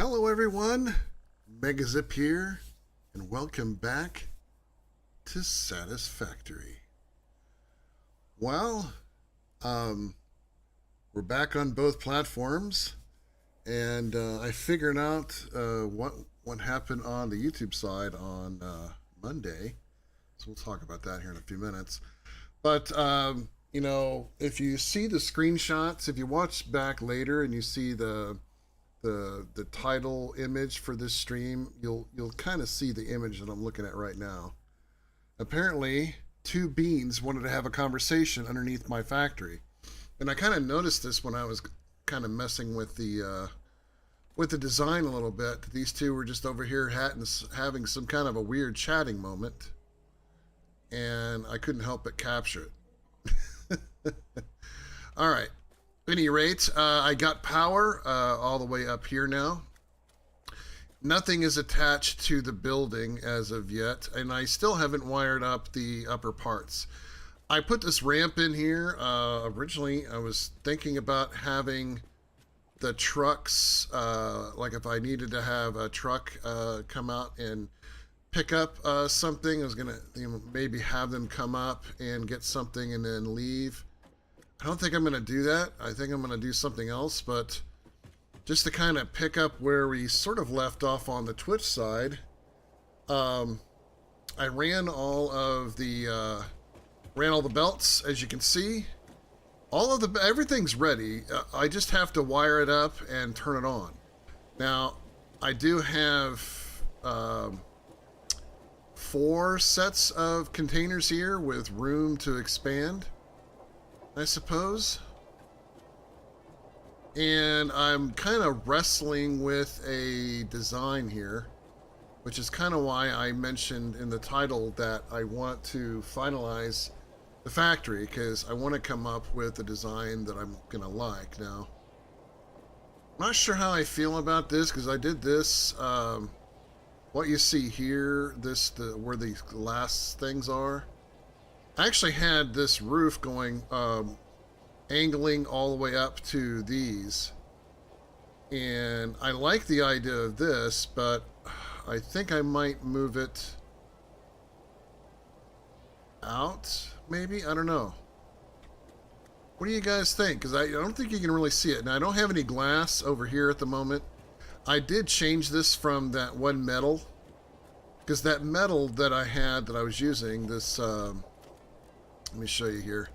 Hello everyone, Megazip here, and welcome back to Satisfactory. Well, we're back on both platforms, and I figured out what happened on the YouTube side on Monday. So we'll talk about that here in a few minutes. But if you see the screenshots, if you watch back later and you see the title image for this stream, you'll kind of see the image that I'm looking at right now. Apparently, two beans wanted to have a conversation underneath my factory, and I kind of noticed this when I was kind of messing with the design a little bit. These two were just over here having some kind of a weird chatting moment, and I couldn't help but capture it. All right. At any rate, I got power all the way up here now. Nothing is attached to the building as of yet, and I still haven't wired up the upper parts. I put this ramp in here. Originally, I was thinking about having the trucks, like if I needed to have a truck come out and pick up something, I was going to maybe have them come up and get something and then leave. I don't think I'm going to do that. I think I'm going to do something else, but just to kind of pick up where we sort of left off on the Twitch side, I ran all the belts, as you can see. Everything's ready. I just have to wire it up and turn it on. Now, I do have 4 sets of containers here with room to expand, I suppose. And I'm kind of wrestling with a design here, which is kind of why I mentioned in the title that I want to finalize the factory, because I want to come up with a design that I'm gonna like. Now, I'm not sure how I feel about this, because I did this, what you see here, where these glass things are. I actually had this roof going, angling all the way up to these, and I like the idea of this, but I think I might move it out, maybe? I don't know. What do you guys think? Because I don't think you can really see it. Now, I don't have any glass over here at the moment. I did change this from that one metal, because that metal that I had that I was using, this, let me show you here.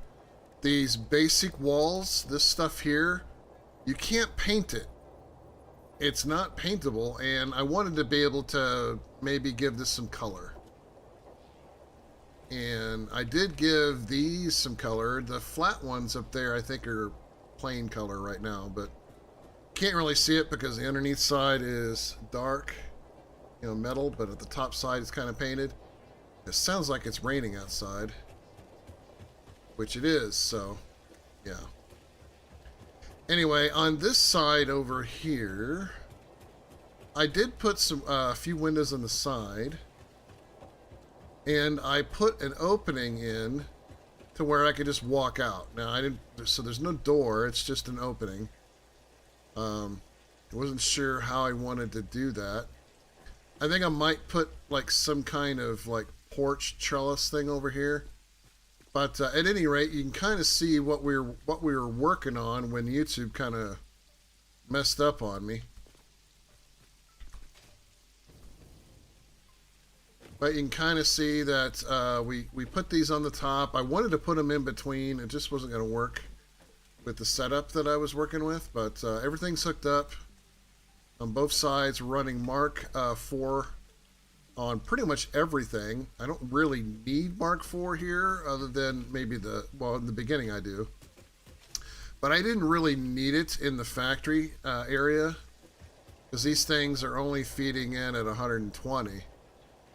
These basic walls, this stuff here, you can't paint it. It's not paintable, and I wanted to be able to maybe give this some color. And I did give these some color. The flat ones up there I think are plain color right now, but can't really see it because the underneath side is dark, metal, but at the top side it's kind of painted. It sounds like it's raining outside, which it is, so yeah. Anyway, on this side over here, I did put a few windows on the side, and I put an opening in to where I could just walk out. Now, so there's no door, it's just an opening. I wasn't sure how I wanted to do that. I think I might put like some kind of like porch trellis thing over here. But at any rate, you can kind of see what we were working on when YouTube kind of messed up on me. But you can kind of see that we put these on the top. I wanted to put them in between. It just wasn't going to work with the setup that I was working with. But everything's hooked up on both sides, running Mark 4 on pretty much everything. I don't really need Mark 4 here, other than maybe in the beginning I do. But I didn't really need it in the factory area, because these things are only feeding in at 120.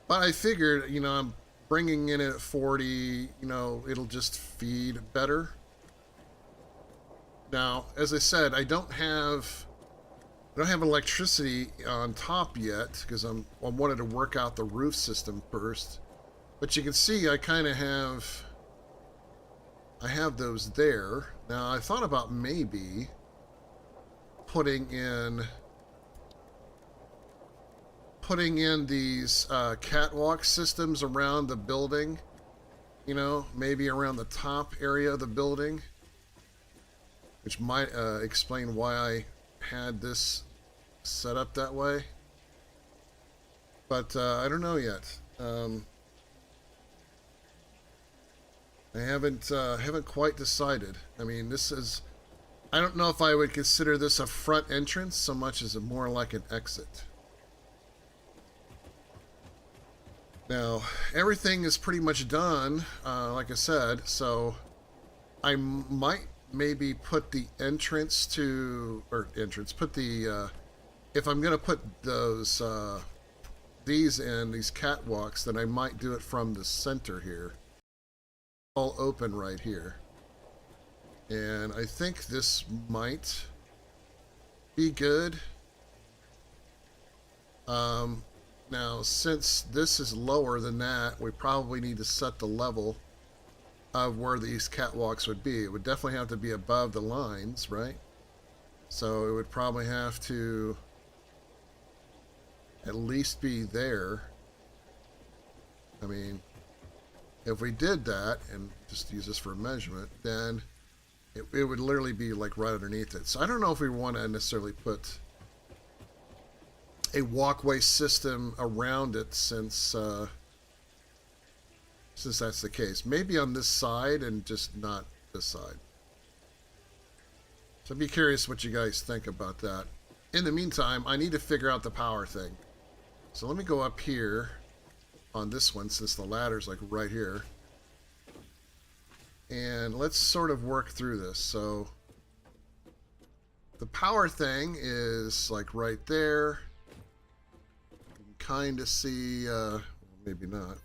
But I figured, I'm bringing in at 40, it'll just feed better. Now, as I said, I don't have electricity on top yet, because I wanted to work out the roof system first. But you can see I kind of have those there. Now, I thought about maybe putting in putting in these catwalk systems around the building. You know, maybe around the top area of the building, which might explain why I had this set up that way. But I don't know yet. I haven't quite decided. I mean, this is. I don't know if I would consider this a front entrance so much as more like an exit. Now, everything is pretty much done, like I said, so I might maybe put the entrance to, or entrance, put the, if I'm going to put those, these in, these catwalks, then I might do it from the center here. All open right here. And I think this might be good. Now, since this is lower than that, we probably need to set the level of where these catwalks would be. It would definitely have to be above the lines, right? So it would probably have to at least be there. I mean, if we did that, and just use this for a measurement, then it would literally be like right underneath it. So I don't know if we want to necessarily put a walkway system around it since that's the case. Maybe on this side and just not this side. So I'd be curious what you guys think about that. In the meantime, I need to figure out the power thing. So let me go up here on this one since the ladder's like right here. And let's sort of work through this. So the power thing is like right there. Kind of see, maybe not.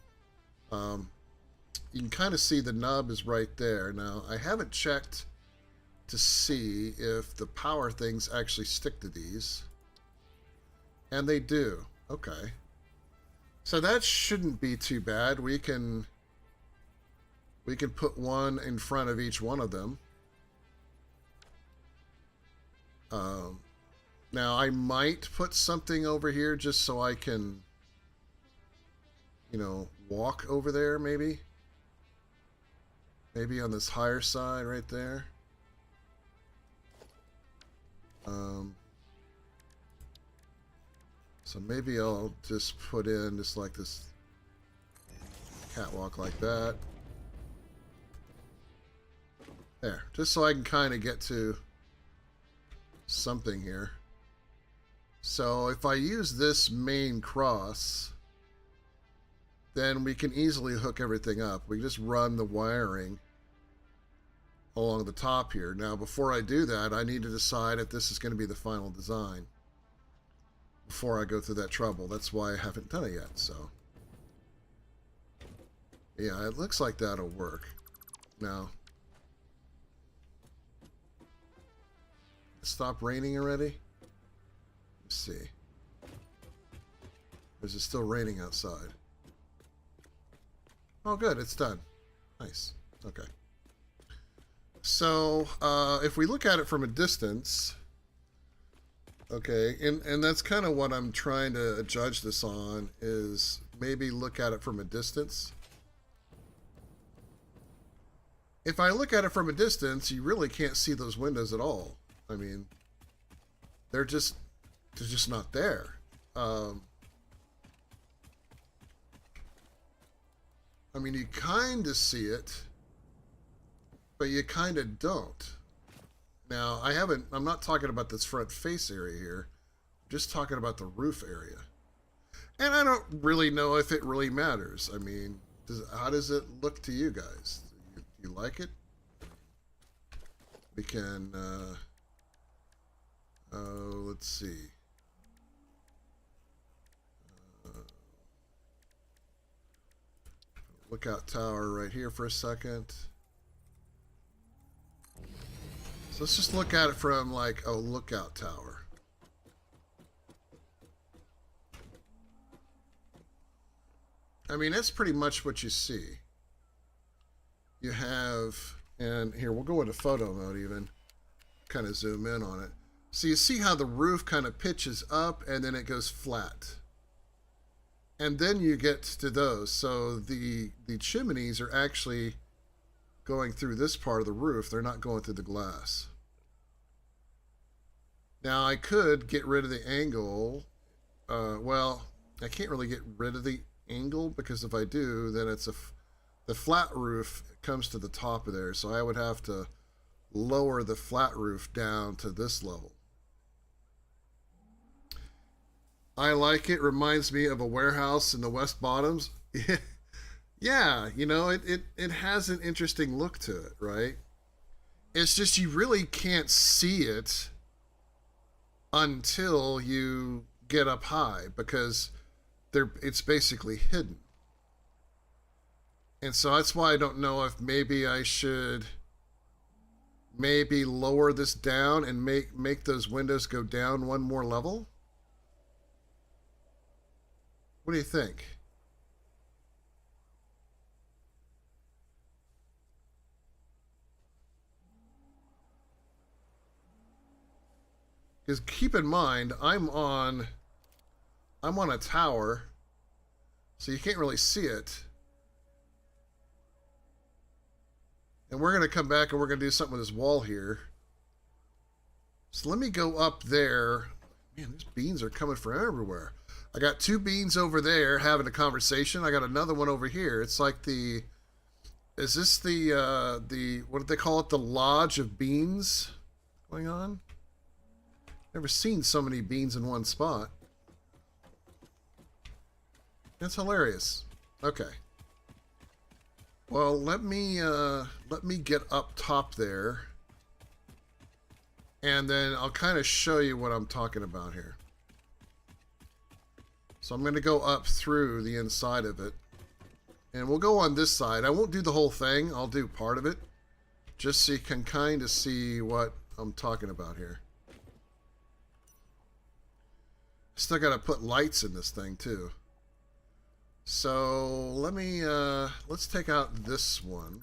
You can kind of see the nub is right there. Now, I haven't checked to see if the power things actually stick to these. And they do. Okay. So that shouldn't be too bad. We can put one in front of each one of them. Now, I might put something over here just so I can, you know, walk over there, maybe. Maybe on this higher side right there. So maybe I'll just put in just like this catwalk like that. There, just so I can kind of get to something here. So if I use this main cross, then we can easily hook everything up. We just run the wiring along the top here. Now, before I do that, I need to decide if this is going to be the final design before I go through that trouble. That's why I haven't done it yet. So, yeah, it looks like that'll work. Now, stop raining already? Let's see. Or is it still raining outside? Oh, good. It's done. Nice. Okay. So, if we look at it from a distance, okay, and that's kind of what I'm trying to judge this on, is maybe look at it from a distance. If I look at it from a distance, you really can't see those windows at all. I mean, they're just not there. I mean, you kind of see it, but you kind of don't. Now, I'm not talking about this front face area here. I'm just talking about the roof area. And I don't really know if it really matters. I mean, how does it look to you guys? Do you like it? We can, let's see. Lookout tower right here for a second. So let's just look at it from like a lookout tower. I mean, that's pretty much what you see. You have, and here we'll go into photo mode even, kind of zoom in on it. So you see how the roof kind of pitches up and then it goes flat. and then you get to those. So the chimneys are actually going through this part of the roof. They're not going through the glass. Now I could get rid of the angle. Well, I can't really get rid of the angle because if I do, then the flat roof comes to the top of there. So I would have to lower the flat roof down to this level. I like it. Reminds me of a warehouse in the West Bottoms. Yeah, you know, it has an interesting look to it, right? It's just you really can't see it until you get up high because it's basically hidden. And so that's why I don't know if maybe I should maybe lower this down and make those windows go down one more level. What do you think? Because keep in mind, I'm on a tower, so you can't really see it. And we're going to come back and we're going to do something with this wall here. So let me go up there. Man, these beans are coming from everywhere. I got two beans over there having a conversation. I got another one over here. It's like is this the what do they call it? The Lodge of Beans going on? Never seen so many beans in one spot. That's hilarious. Okay. Well, let me get up top there, and then I'll kind of show you what I'm talking about here. So I'm going to go up through the inside of it, and we'll go on this side. I won't do the whole thing. I'll do part of it, just so you can kind of see what I'm talking about here. Still got to put lights in this thing too. So let's take out this one.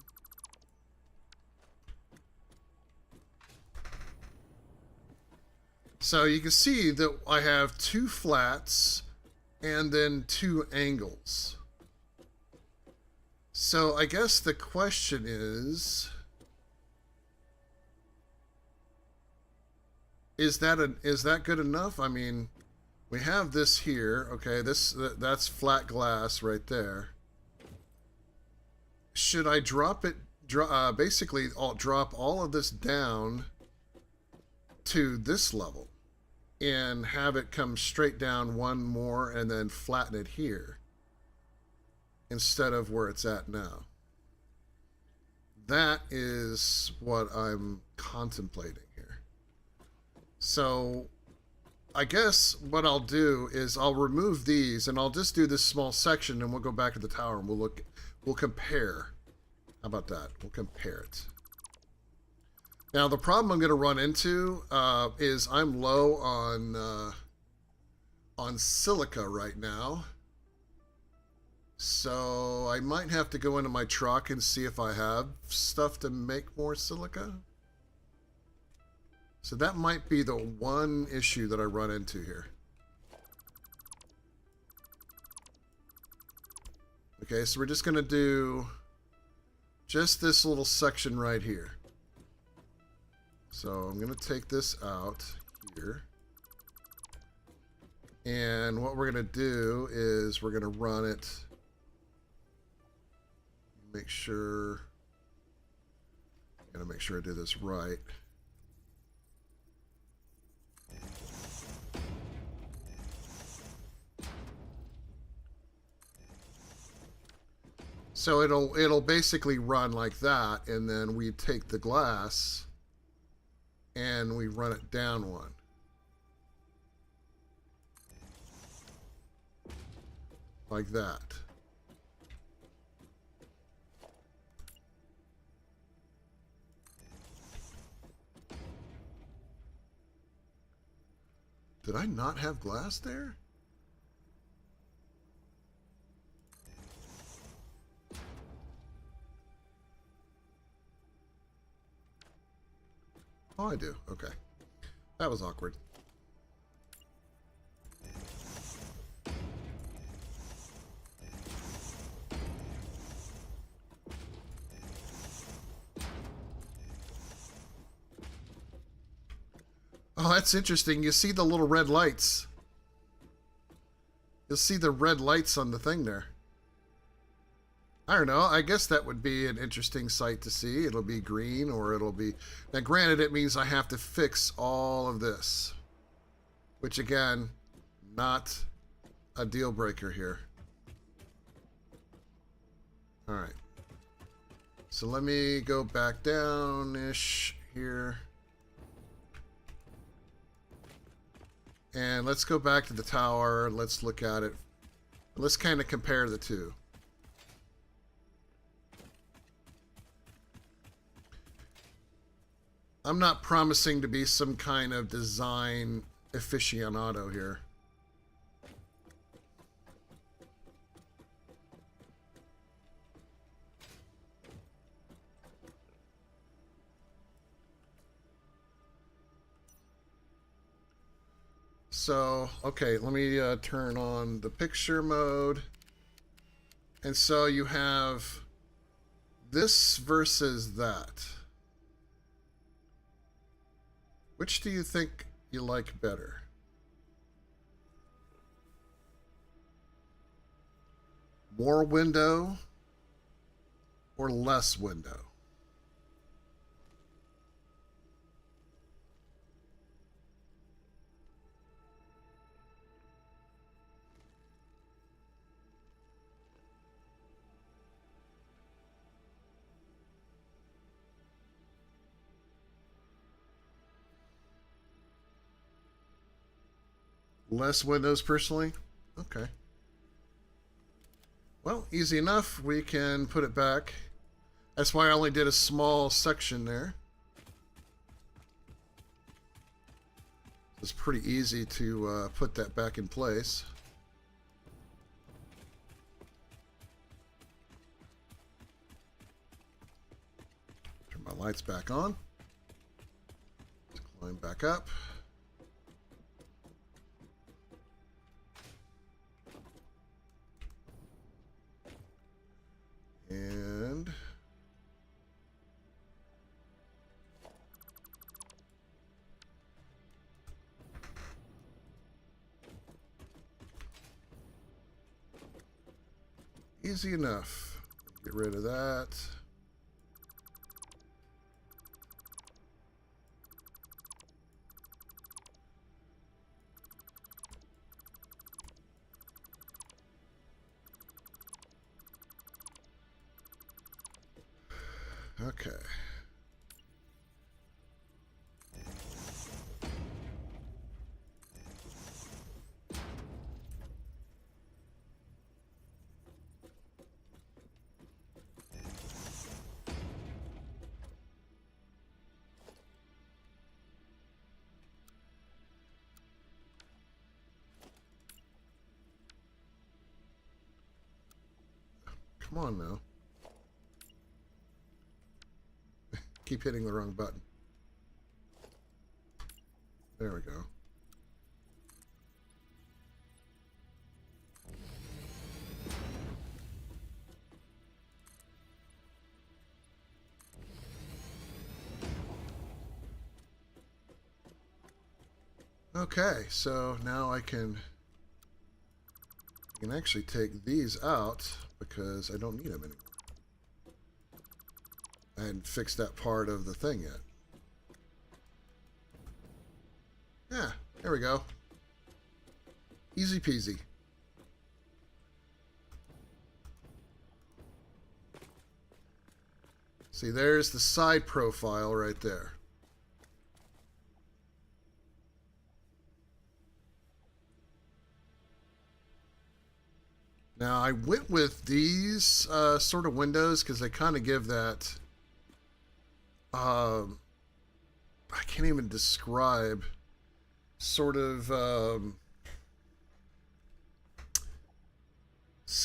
So you can see that I have two flats and then two angles. So I guess the question is that good enough? I mean, we have this here, okay, that's flat glass right there. Should I drop it, basically I'll drop all of this down to this level and have it come straight down one more and then flatten it here instead of where it's at now? That is what I'm contemplating here. So I guess what I'll do is I'll remove these and I'll just do this small section and we'll go back to the tower and we'll compare. How about that? We'll compare it. Now the problem I'm going to run into is I'm low on silica right now. So I might have to go into my truck and see if I have stuff to make more silica. So that might be the one issue that I run into here. Okay, so we're just going to do just this little section right here. So I'm going to take this out here. And what we're going to do is we're going to run it. Make sure. I'm going to make sure I do this right. So it'll basically run like that, and then we take the glass and we run it down one. Like that. Did I not have glass there? Oh, I do. Okay. That was awkward. Oh, that's interesting. You see the little red lights. You'll see the red lights on the thing there. I don't know. I guess that would be an interesting sight to see. It'll be green or it'll be... Now, granted, it means I have to fix all of this. Which, again, not a deal breaker here. Alright. So let me go back down-ish here. And let's go back to the tower. Let's look at it. Let's kind of compare the two. I'm not promising to be some kind of design aficionado here. So, okay, let me turn on the picture mode. And so you have this versus that. Which do you think you like better? More window or less window? Less windows personally? Okay. Well, easy enough. We can put it back. That's why I only did a small section there. It's pretty easy to put that back in place. Turn my lights back on. Let's climb back up. And easy enough. Get rid of that. Okay. Come on now. Keep hitting the wrong button. There we go. Okay, so now I can actually take these out because I don't need them anymore. I hadn't fixed that part of the thing yet. Yeah, there we go. Easy peasy. See, there's the side profile right there. Now, I went with these sort of windows because they kind of give that... I can't even describe sort of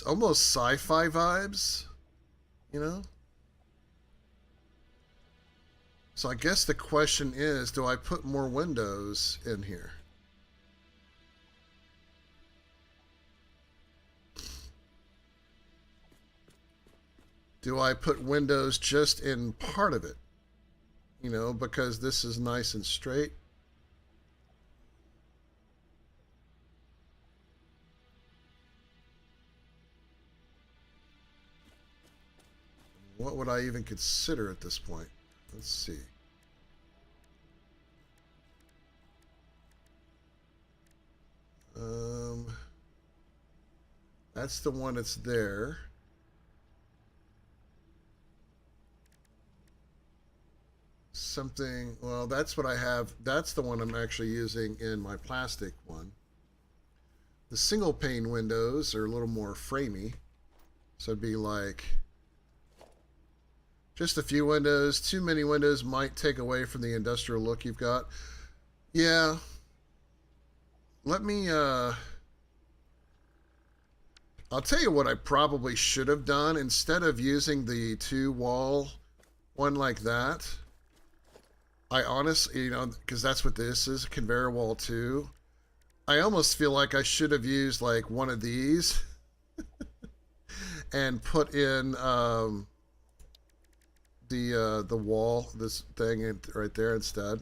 almost sci-fi vibes, you know? So I guess the question is, do I put more windows in here? Do I put windows just in part of it? You know, because this is nice and straight. what would I even consider at this point? Let's see. That's the one that's there. Something, well, that's what I have. That's the one I'm actually using in my plastic one. The single pane windows are a little more framey. So it'd be like just a few windows. Too many windows might take away from the industrial look you've got. Yeah. Let me, I'll tell you what I probably should have done. Instead of using the two wall one like that, I honestly, because that's what this is, a conveyor wall 2. I almost feel like I should have used like one of these and put in the wall, this thing right there instead.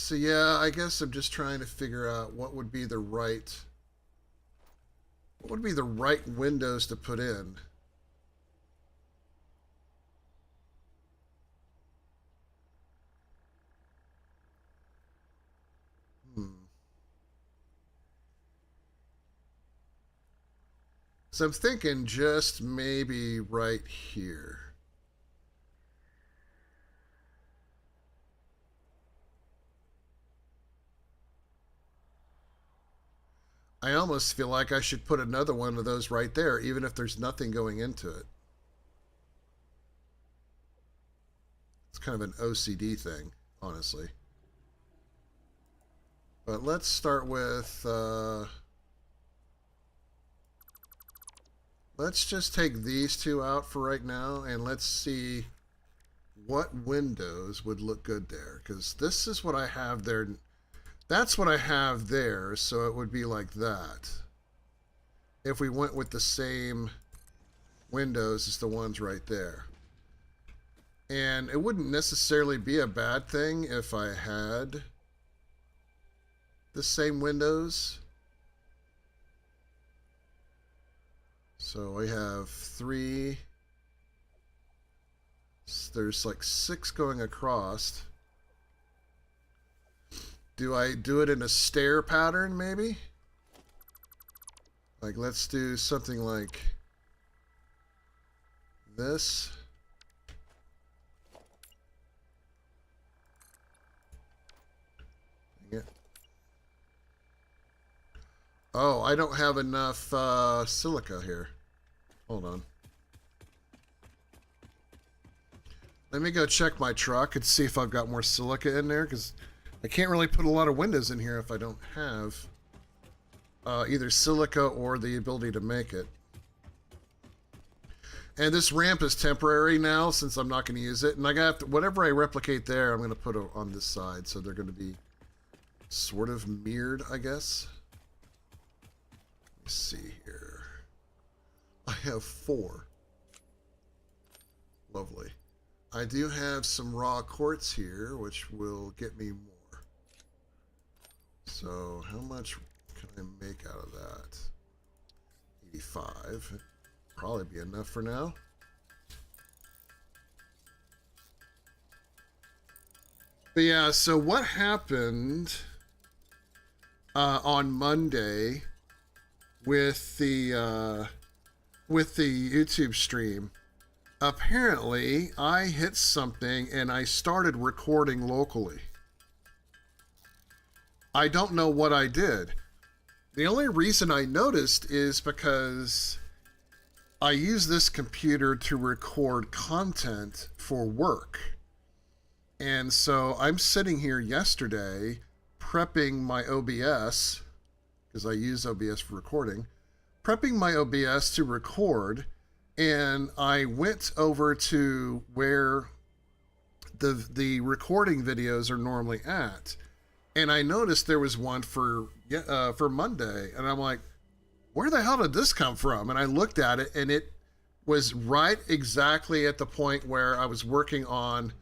So yeah, I guess I'm just trying to figure out what would be the right windows to put in. So I'm thinking just maybe right here. I almost feel like I should put another one of those right there, even if there's nothing going into it. It's kind of an OCD thing, honestly. But let's start with... let's just take these two out for right now, and let's see what windows would look good there. Because this is what I have there. That's what I have there, so it would be like that. If we went with the same windows as the ones right there. And it wouldn't necessarily be a bad thing if I had the same windows. So we have 3. There's like 6 going across. Do I do it in a stair pattern, maybe? Like, let's do something like this. Yeah. Oh, I don't have enough silica here. Hold on. Let me go check my truck and see if I've got more silica in there, because I can't really put a lot of windows in here if I don't have either silica or the ability to make it. And this ramp is temporary now since I'm not going to use it. And I got whatever I replicate there, I'm going to put it on this side. So they're going to be sort of mirrored, I guess. Let me see here. I have 4. Lovely. I do have some raw quartz here, which will get me more. So how much can I make out of that? 85. Probably be enough for now. But yeah, so what happened on Monday with the YouTube stream? Apparently, I hit something and I started recording locally. I don't know what I did. The only reason I noticed is because I use this computer to record content for work. And so I'm sitting here yesterday prepping my OBS, because I use OBS for recording, prepping my OBS to record, and I went over to where the recording videos are normally at, and I noticed there was one for Monday, and I'm like, where the hell did this come from? And I looked at it, and it was right exactly at the point where I was working on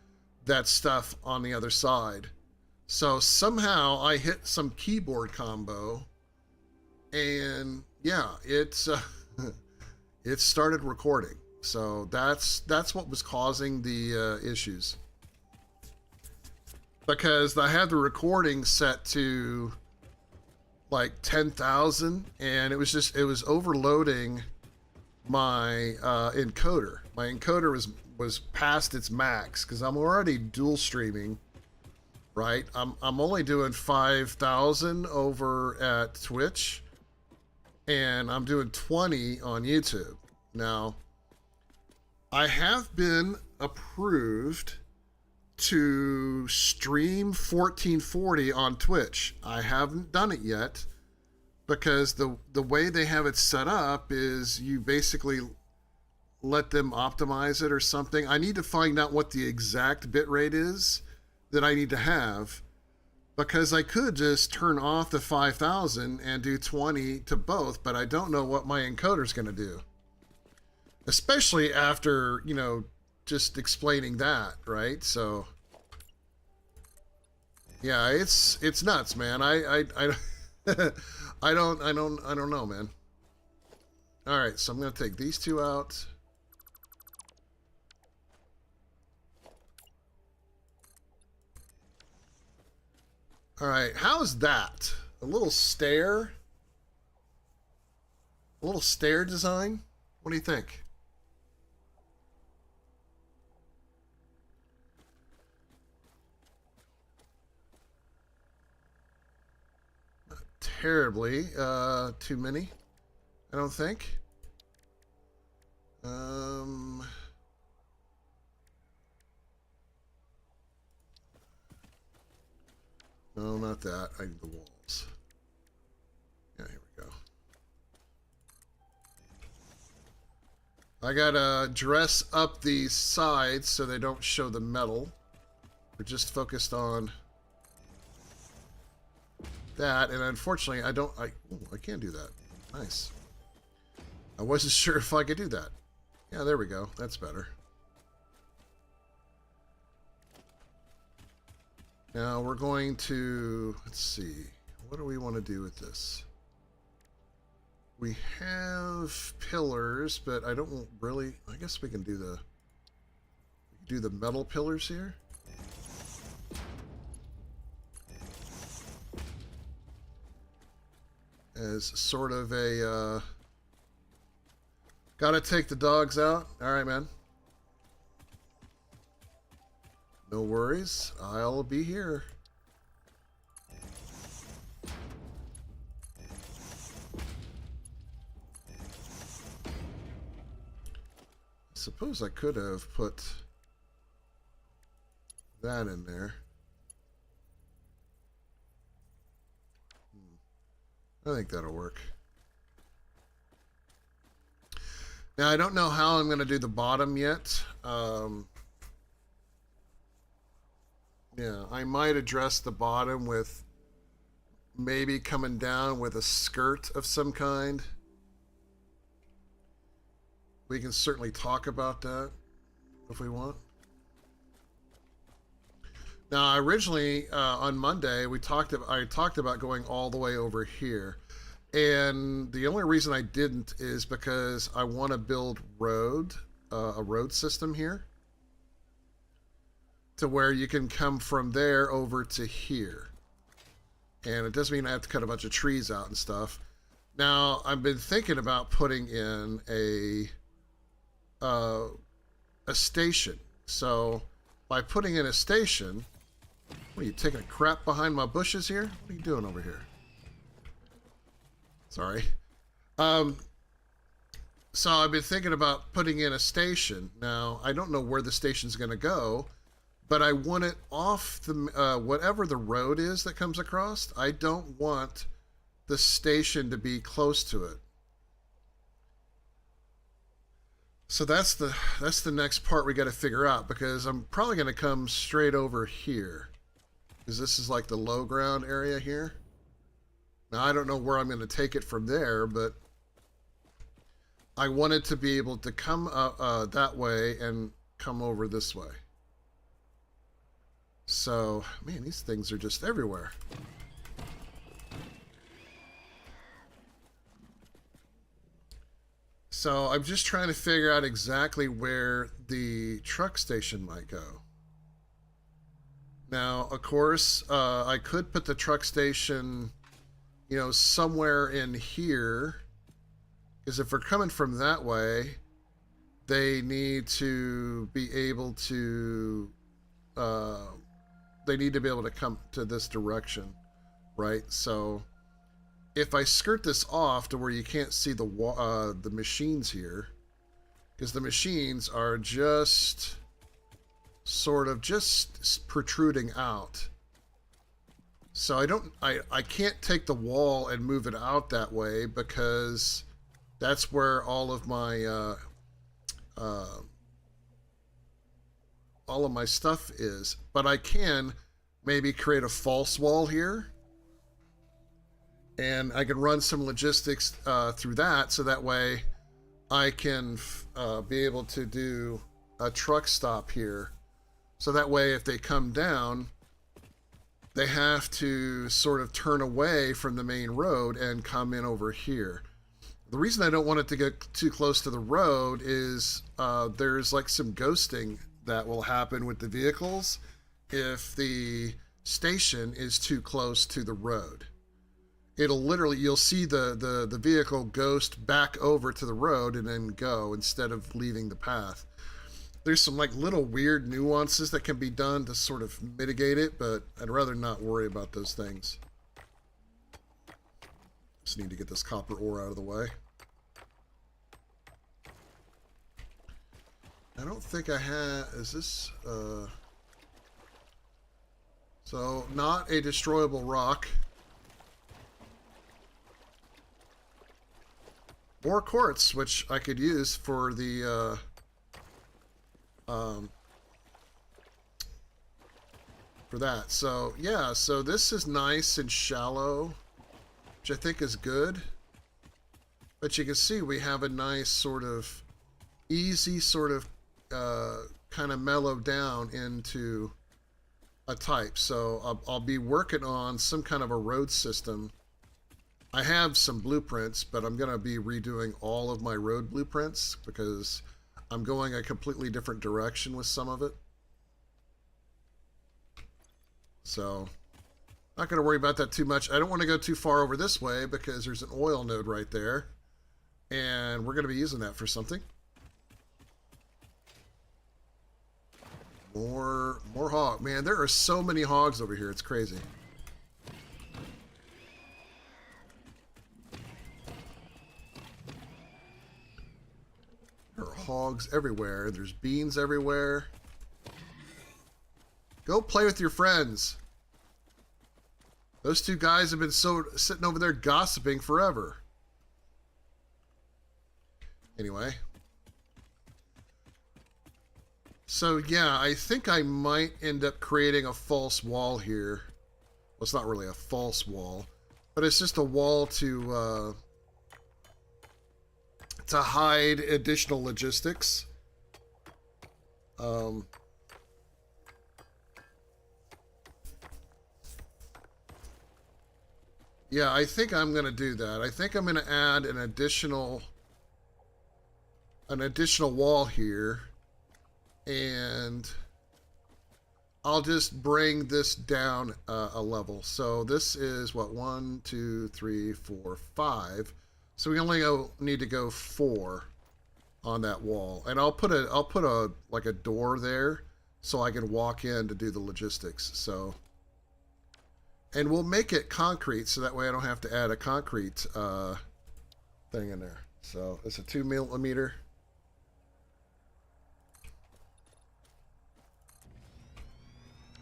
that stuff on the other side. So somehow I hit some keyboard combo, and yeah, it's it started recording. So that's what was causing the issues. Because I had the recording set to like 10,000, and it was overloading my encoder. My encoder was past its max because I'm already dual streaming, right? I'm only doing 5,000 over at Twitch, and I'm doing 20 on YouTube. Now, I have been approved to stream 1440 on Twitch. I haven't done it yet because the way they have it set up is you basically let them optimize it or something. I need to find out what the exact bit rate is that I need to have, because I could just turn off the 5,000 and do 20 to both, but I don't know what my encoder's going to do. Especially after, you know, just explaining that, right? So yeah, it's nuts, man. I I don't know, man. All right, so I'm going to take these two out. All right, how's that? A little stair? A little stair design? What do you think? Not terribly too many, I don't think. No, not that. I need the walls. Yeah, here we go. I gotta dress up these sides so they don't show the metal. We're just focused on that, and unfortunately, I can't do that. Nice. I wasn't sure if I could do that. Yeah, there we go. That's better. Now we're going to, let's see, what do we want to do with this? We have pillars, but I don't really, I guess we can do the metal pillars here. As sort of a, gotta take the dogs out. All right, man. No worries. I'll be here. I suppose I could have put that in there. I think that'll work. Now, I don't know how I'm going to do the bottom yet. Yeah, I might address the bottom with maybe coming down with a skirt of some kind. We can certainly talk about that if we want. Now, originally on Monday, I talked about going all the way over here. And the only reason I didn't is because I want to build a road system here, to where you can come from there over to here. And it doesn't mean I have to cut a bunch of trees out and stuff. Now, I've been thinking about putting in a station. So, by putting in a station, what are you, taking a crap behind my bushes here? What are you doing over here? Sorry. So I've been thinking about putting in a station. Now, I don't know where the station's going to go, but I want it off the whatever the road is that comes across. I don't want the station to be close to it. So that's the next part we got to figure out, because I'm probably going to come straight over here, because this is like the low ground area here. Now, I don't know where I'm going to take it from there, but I wanted to be able to come that way and come over this way. So, man, these things are just everywhere. So I'm just trying to figure out exactly where the truck station might go. Now, of course, I could put the truck station, you know, somewhere in here. Because if we're coming from that way, they need to be able to, uh, they need to be able to come to this direction, right? So if I skirt this off to where you can't see the machines here, because the machines are just sort of just protruding out. So I can't take the wall and move it out that way because that's where uh, all of my stuff is. But I can maybe create a false wall here, and I can run some logistics through that, so that way I can be able to do a truck stop here. So that way, if they come down, they have to sort of turn away from the main road and come in over here. The reason I don't want it to get too close to the road is there's like some ghosting that will happen with the vehicles if the station is too close to the road. It'll literally, you'll see the vehicle ghost back over to the road and then go instead of leaving the path. There's some like little weird nuances that can be done to sort of mitigate it, but I'd rather not worry about those things. Just need to get this copper ore out of the way. I don't think I have, is this, so not a destroyable rock. More quartz, which I could use for the, for that. So yeah, so this is nice and shallow, which I think is good. But you can see we have a nice sort of easy sort of kind of mellow down into a type. So I'll be working on some kind of a road system. I have some blueprints, but I'm going to be redoing all of my road blueprints because I'm going a completely different direction with some of it. So, not going to worry about that too much. I don't want to go too far over this way because there's an oil node right there. And we're going to be using that for something. More hog. Man, there are so many hogs over here. It's crazy. There are hogs everywhere. There's beans everywhere. Go play with your friends. Those two guys have been sitting over there gossiping forever. Anyway. So yeah, I think I might end up creating a false wall here. Well, it's not really a false wall, but it's just a wall to hide additional logistics. Yeah, I think I'm going to do that. I think I'm going to add an additional wall here, and I'll just bring this down a level. So this is what, 1, 2, 3, 4, 5. So we only need to go 4 on that wall, and I'll put a like a door there so I can walk in to do the logistics. So, and we'll make it concrete so that way I don't have to add a concrete thing in there. So it's a 2 millimeter.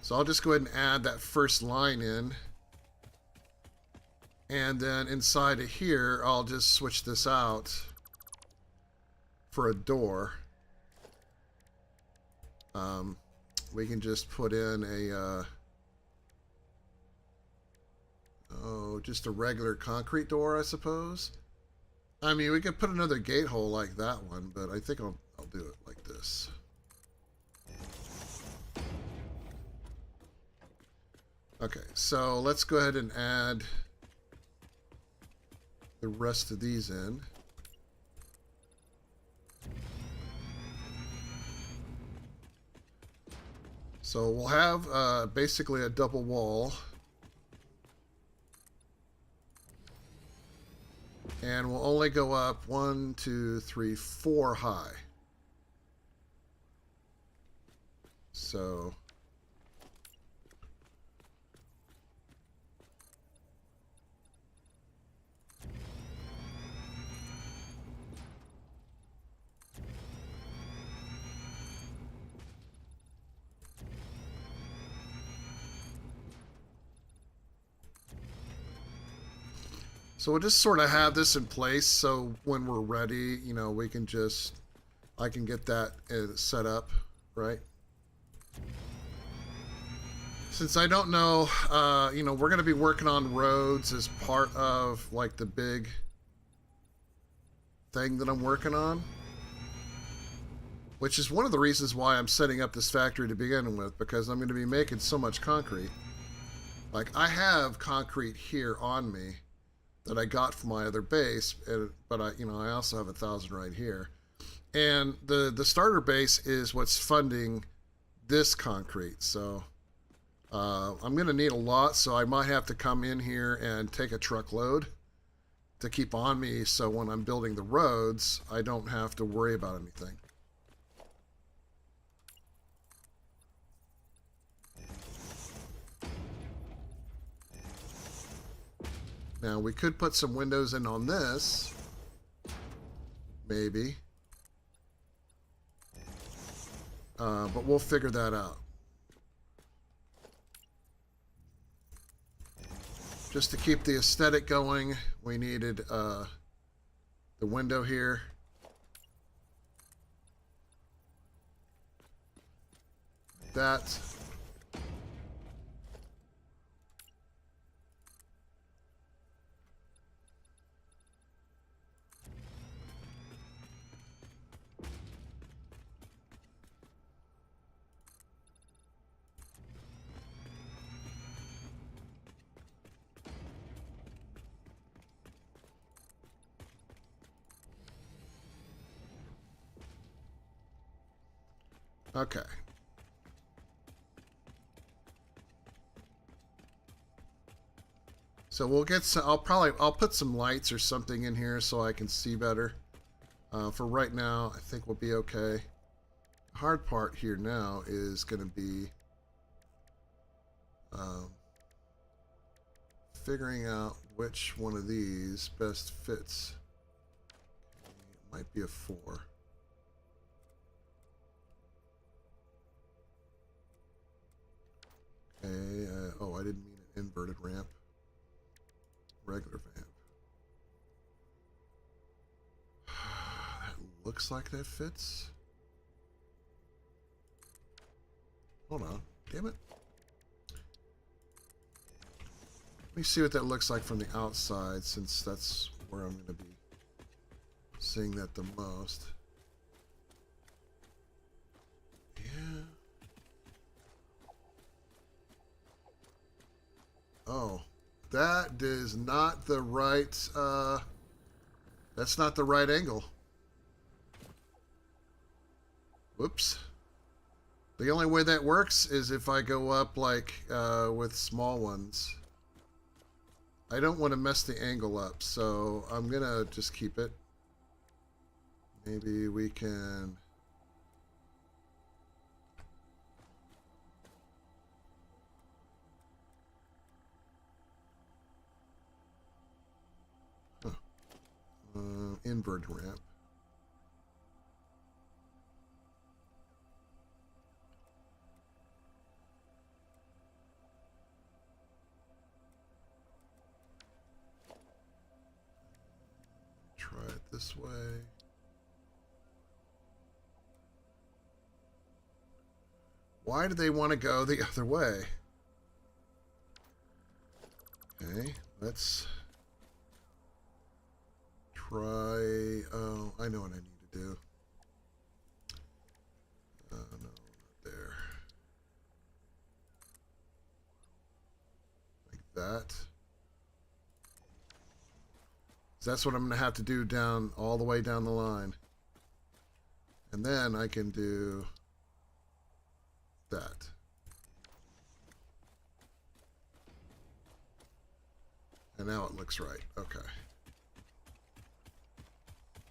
So I'll just go ahead and add that first line in. And then inside of here, I'll just switch this out for a door. We can just put in a, just a regular concrete door, I suppose. I mean, we could put another gate hole like that one, but I think I'll do it like this. Okay, so let's go ahead and add the rest of these in. So we'll have basically a double wall. And we'll only go up 1, 2, 3, 4 high. So we'll just sort of have this in place so when we're ready, you know, we can just, I can get that set up, right? Since I don't know, you know, we're going to be working on roads as part of like the big thing that I'm working on. Which is one of the reasons why I'm setting up this factory to begin with, because I'm going to be making so much concrete. Like, I have concrete here on me that I got from my other base, but I, you know, I also have 1,000 right here. And the starter base is what's funding this concrete. So I'm going to need a lot, so I might have to come in here and take a truckload to keep on me, so when I'm building the roads, I don't have to worry about anything. Now, we could put some windows in on this. Maybe. But we'll figure that out. Just to keep the aesthetic going, we needed the window here. That. Okay. So we'll get some, I'll put some lights or something in here so I can see better. For right now, I think we'll be okay. The hard part here now is going to be figuring out which one of these best fits. Okay, it might be a 4. Okay, oh, I didn't mean an inverted ramp. Regular vamp. That looks like that fits. Hold on. Damn it. Let me see what that looks like from the outside, since that's where I'm going to be seeing that the most. Yeah. Oh. That is not the right, that's not the right angle. Whoops. The only way that works is if I go up like with small ones. I don't want to mess the angle up, so I'm gonna just keep it. Maybe we can... invert ramp. Try it this way. Why do they want to go the other way? Okay, let's try... Oh, I know what I need to do. No, not there. Like that. So that's what I'm going to have to do down all the way down the line. And then I can do that. looks right. Okay.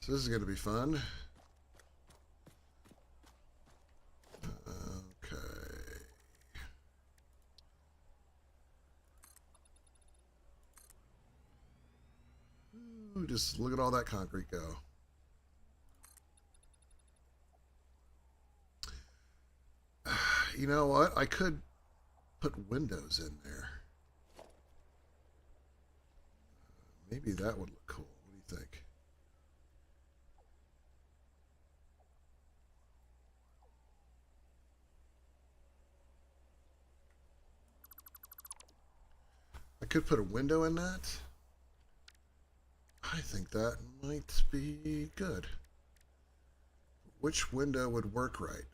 So this is going to be fun. Okay. Ooh, just look at all that concrete go. You know what? I could put windows in there. Maybe that would look cool. What do you think? I could put a window in that. I think that might be good. Which window would work right?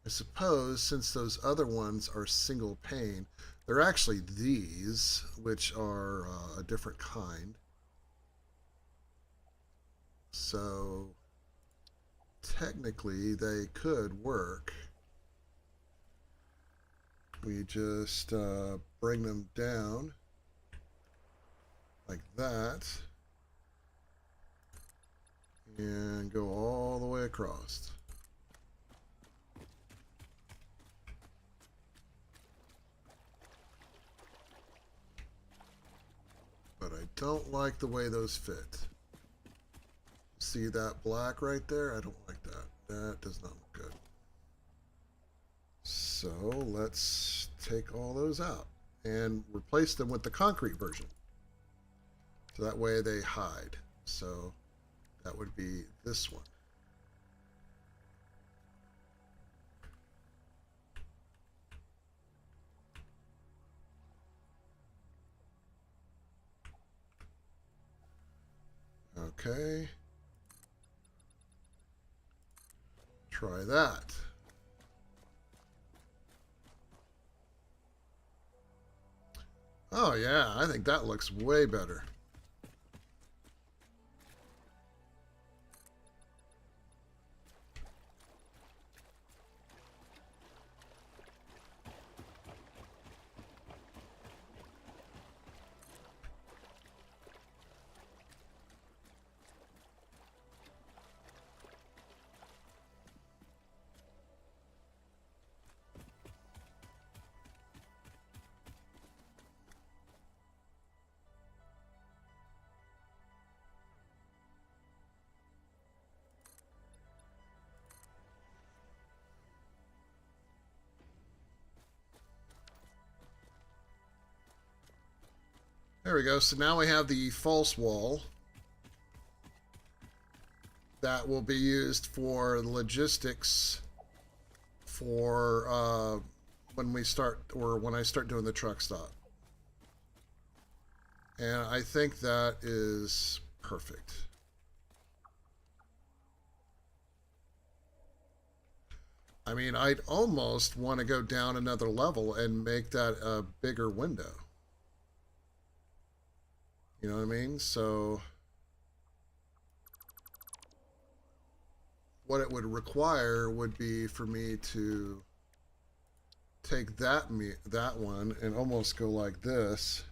I suppose since those other ones are single pane, they're actually these, which are a different kind. So technically they could work. We just bring them down like that and go all the way across. But I don't like the way those fit. See that black right there? I don't like that. That does not look good. So let's take all those out and replace them with the concrete version. So that way they hide. So that would be this one. Okay. Try that. Oh yeah, I think that looks way better. There we go. So now we have the false wall that will be used for logistics for when we start, or when I start doing the truck stop. And I think that is perfect. I mean, I'd almost want to go down another level and make that a bigger window. You know what I mean? So what it would require would be for me to take that one and almost go like this.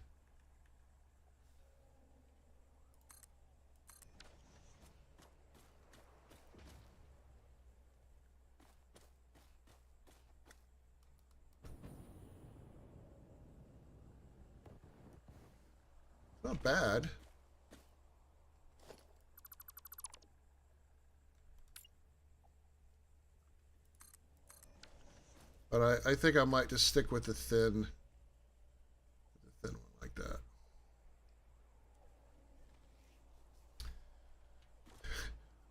Not bad. But I think I might just stick with the thin one like that.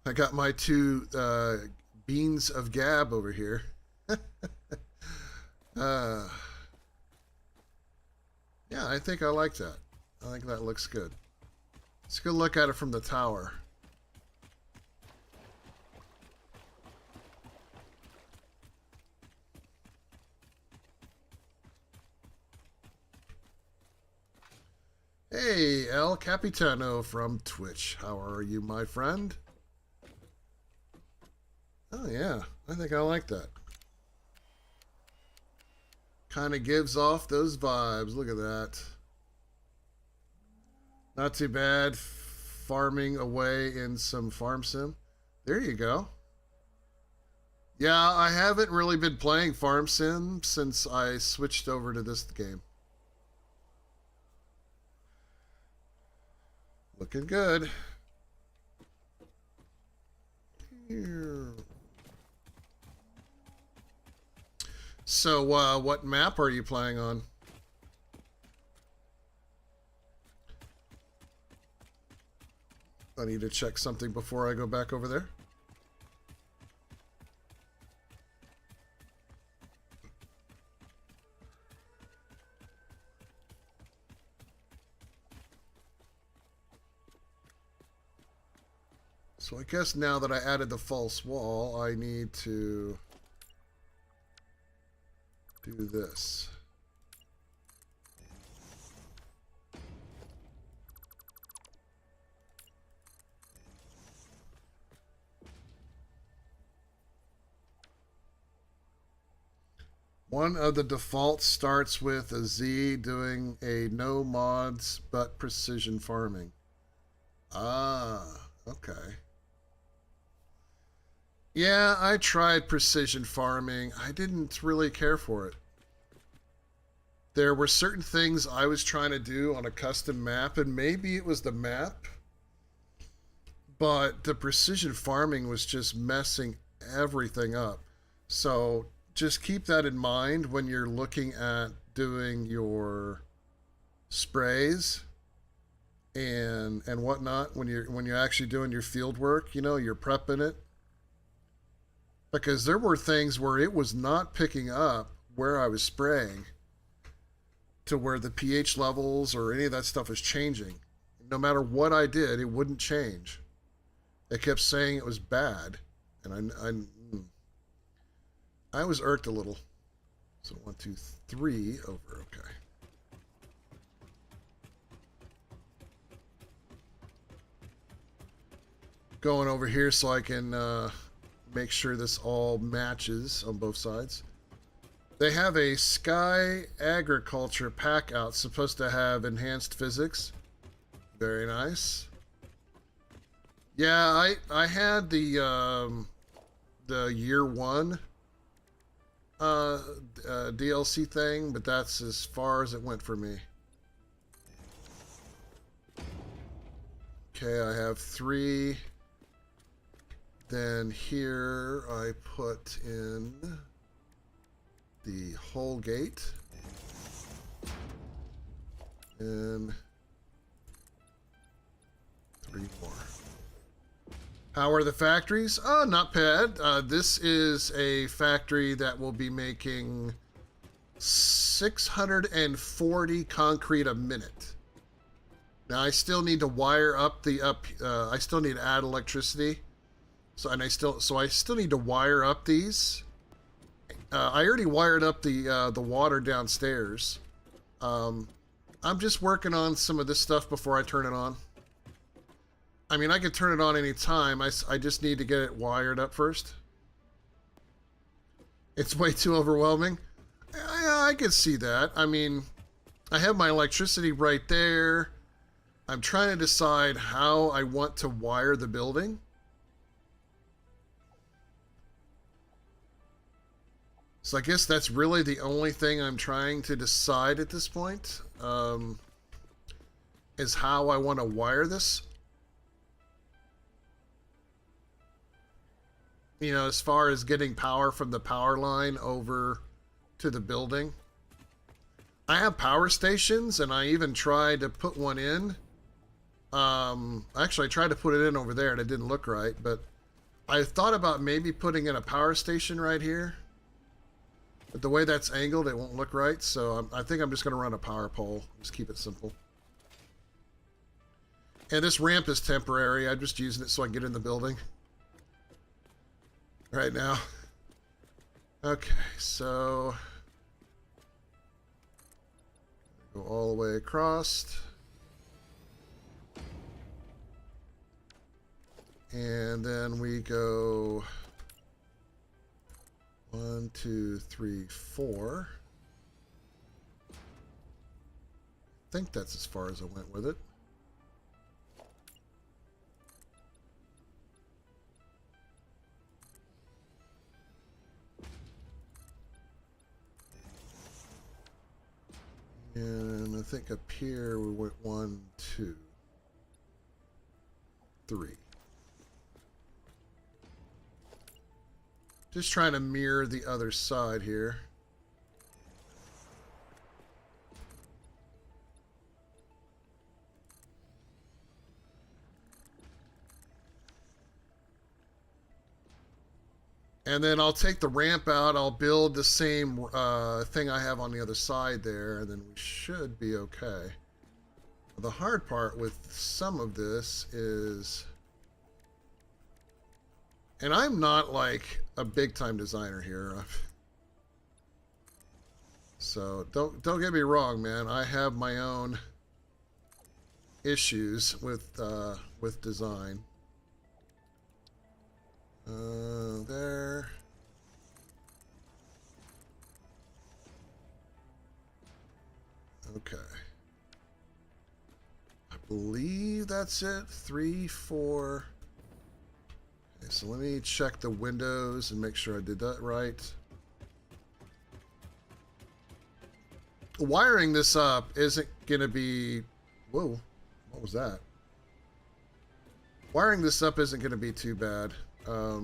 I got my two beans of gab over here. Yeah, I think I like that. I think that looks good. Let's go look at it from the tower. Hey, El Capitano from Twitch. How are you, my friend? Oh, yeah. I think I like that. Kind of gives off those vibes. Look at that. Not too bad. Farming away in some farm sim. There you go. Yeah, I haven't really been playing farm sim since I switched over to this game. Looking good. Here. So, what map are you playing on? I need to check something before I go back over there. So I guess now that I added the false wall, I need to do this. One of the defaults starts with a Z doing a no mods but precision farming. Ah, okay. Yeah, I tried precision farming. I didn't really care for it. There were certain things I was trying to do on a custom map, and maybe it was the map, but the precision farming was just messing everything up. So just keep that in mind when you're looking at doing your sprays and whatnot when you're actually doing your field work. You're prepping it, because there were things where it was not picking up where I was spraying to where the pH levels or any of that stuff was changing. No matter what I did, it wouldn't change. It kept saying it was bad, and I was irked a little. So 1, 2, 3 over. Okay. Going over here so I can make sure this all matches on both sides. They have a Sky Agriculture pack out supposed to have enhanced physics. Very nice. Yeah, I had the year one DLC thing, but that's as far as it went for me. Okay, I have 3. Then here I put in the whole gate. And 3 more. How are the factories? Oh, not bad. This is a factory that will be making 640 concrete a minute. Now I still need to wire up I still need to add electricity. So I still need to wire up these. I already wired up the water downstairs. I'm just working on some of this stuff before I turn it on. I mean, I could turn it on any time. I just need to get it wired up first. It's way too overwhelming. I could see that. I mean, I have my electricity right there. I'm trying to decide how I want to wire the building. So I guess that's really the only thing I'm trying to decide at this point, is how I want to wire this. As far as getting power from the power line over to the building. I have power stations, and I even tried to put one in. Actually, I tried to put it in over there, and it didn't look right, but I thought about maybe putting in a power station right here. But the way that's angled, it won't look right, so I think I'm just going to run a power pole. Just keep it simple. And this ramp is temporary. I'm just using it so I can get in the building right now. Okay, so go all the way across. And then we go 1, 2, 3, 4. I think that's as far as I went with it. And I think up here we went 1, 2, 3. Just trying to mirror the other side here. And then I'll take the ramp out. I'll build the same thing I have on the other side there, and then we should be okay. The hard part with some of this is, and I'm not like a big time designer here, so don't get me wrong, man. I have my own issues with design. There. Okay. I believe that's it. 3, 4. Okay, so let me check the windows and make sure I did that right. Wiring this up isn't going to be... Whoa. What was that? Wiring this up isn't going to be too bad. I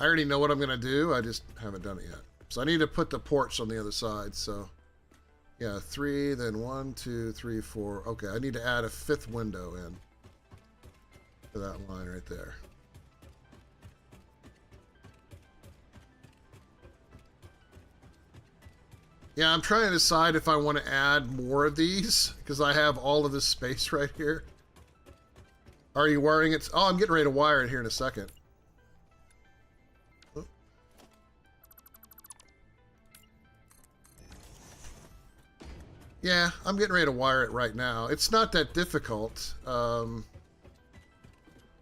already know what I'm going to do. I just haven't done it yet. So I need to put the porch on the other side. So, yeah, 3, then 1, 2, 3, 4. Okay, I need to add a 5th window in to that line right there. Yeah, I'm trying to decide if I want to add more of these because I have all of this space right here. Are you wiring it? Oh, I'm getting ready to wire it here in a second. Oh. Yeah, I'm getting ready to wire it right now. It's not that difficult.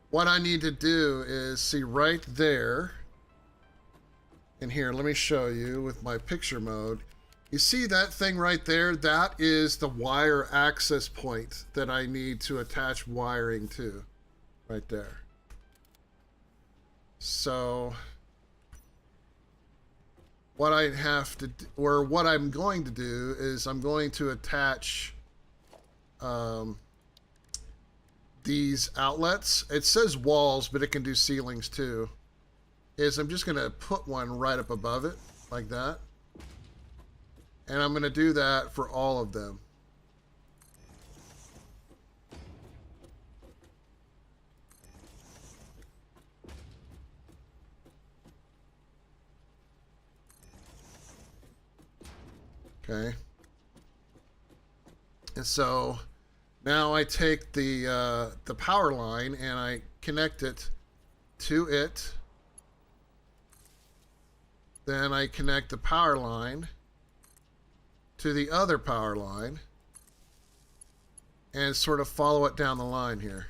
What I need to do is see right there. And here, let me show you with my picture mode. You see that thing right there? That is the wire access point that I need to attach wiring to. Right there. So what I have to do, or what I'm going to do is I'm going to attach these outlets. It says walls, but it can do ceilings too. I'm just going to put one right up above it like that. And I'm going to do that for all of them. Okay. And so now I take the power line and I connect it to it. Then I connect the power line to the other power line and sort of follow it down the line here.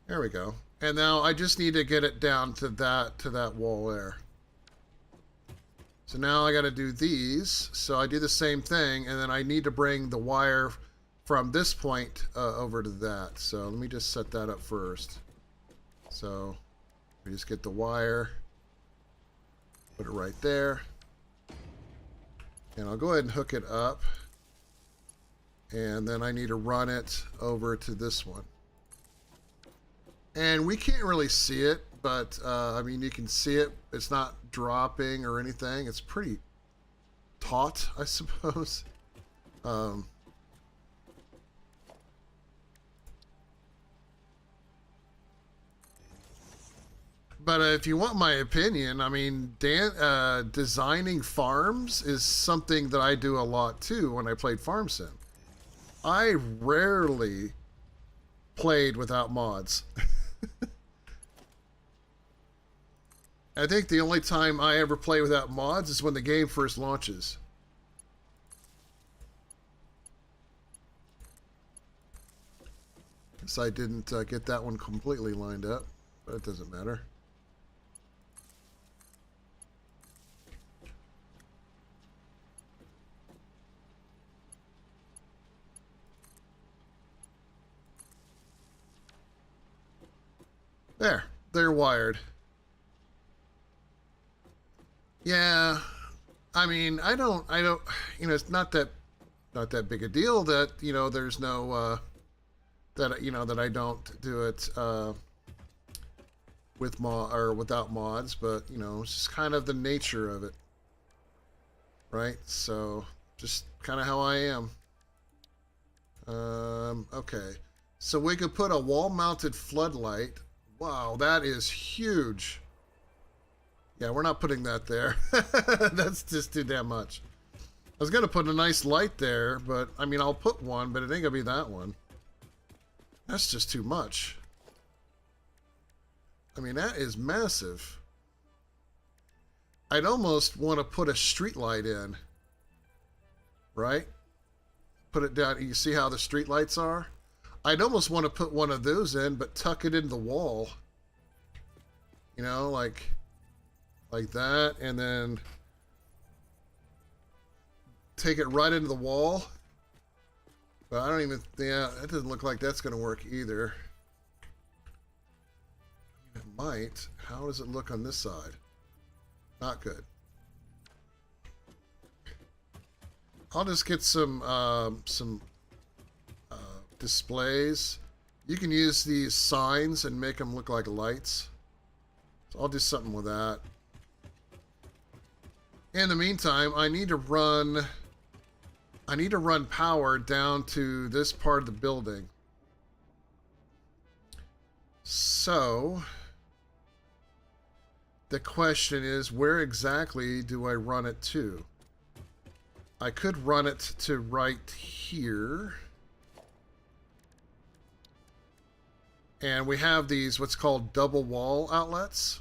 There we go. And now I just need to get it down to that wall there. So now I got to do these. So I do the same thing, and then I need to bring the wire from this point over to that. So let me just set that up first. So we just get the wire, put it right there, and I'll go ahead and hook it up. And then I need to run it over to this one. And we can't really see it, but I mean, you can see it. It's not dropping or anything. It's pretty taut, I suppose. But if you want my opinion, I mean, designing farms is something that I do a lot too when I played Farm Sim. I rarely played without mods. I think the only time I ever play without mods is when the game first launches. So I didn't get that one completely lined up, but it doesn't matter. There, they're wired. Yeah, I mean, I don't, it's not that big a deal that there's no that I don't do it with mod or without mods, but it's just kind of the nature of it, right? So just kind of how I am. Okay, so we could put a wall-mounted floodlight. Wow, that is huge. Yeah, we're not putting that there. That's just too damn much. I was gonna put a nice light there, but I mean, I'll put one, but it ain't gonna be that one. That's just too much. I mean, that is massive. I'd almost want to put a street light in, right? Put it down. You see how the street lights are? I'd almost want to put one of those in, but tuck it into the wall. Like that, and then take it right into the wall. But I don't even, yeah, that doesn't look like that's going to work either. It might. How does it look on this side? Not good. I'll just get some displays. You can use these signs and make them look like lights. So I'll do something with that. In the meantime, I need to run power down to this part of the building. So the question is, where exactly do I run it to? I could run it to right here. And we have these what's called double wall outlets.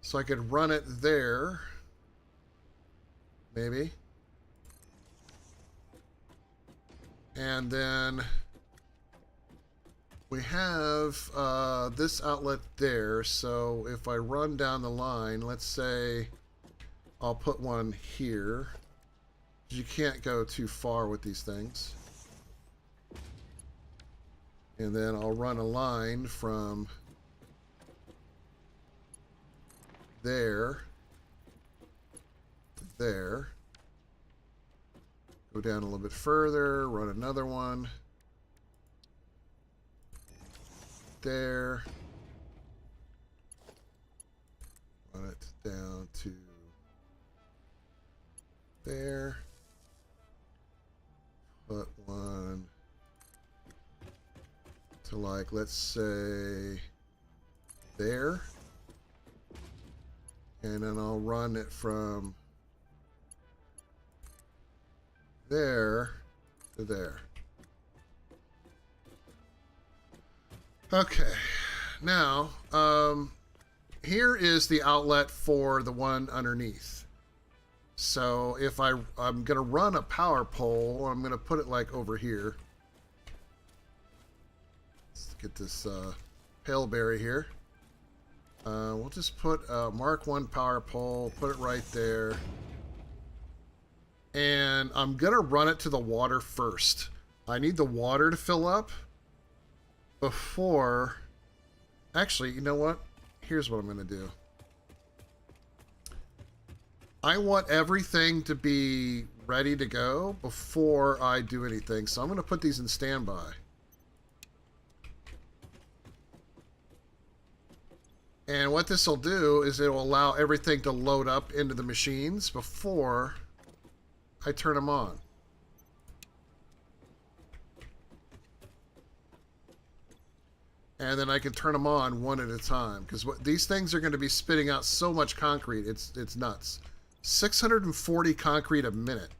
So I could run it there, maybe. And then we have this outlet there. So if I run down the line, let's say I'll put one here. You can't go too far with these things. And then I'll run a line from there to there. Go down a little bit further, run another one. There. Run it down to there. Put one to, like, let's say there. And then I'll run it from there to there. Okay, now here is the outlet for the one underneath. So if I'm gonna run a power pole, I'm gonna put it like over here. Let's get this paleberry here. We'll just put Mark 1 power pole, put it right there. And I'm gonna run it to the water first. I need the water to fill up before... Actually, you know what? Here's what I'm gonna do. I want everything to be ready to go before I do anything. So I'm gonna put these in standby. And what this will do is it will allow everything to load up into the machines before I turn them on. And then I can turn them on one at a time, because these things are going to be spitting out so much concrete. It's nuts. 640 concrete a minute.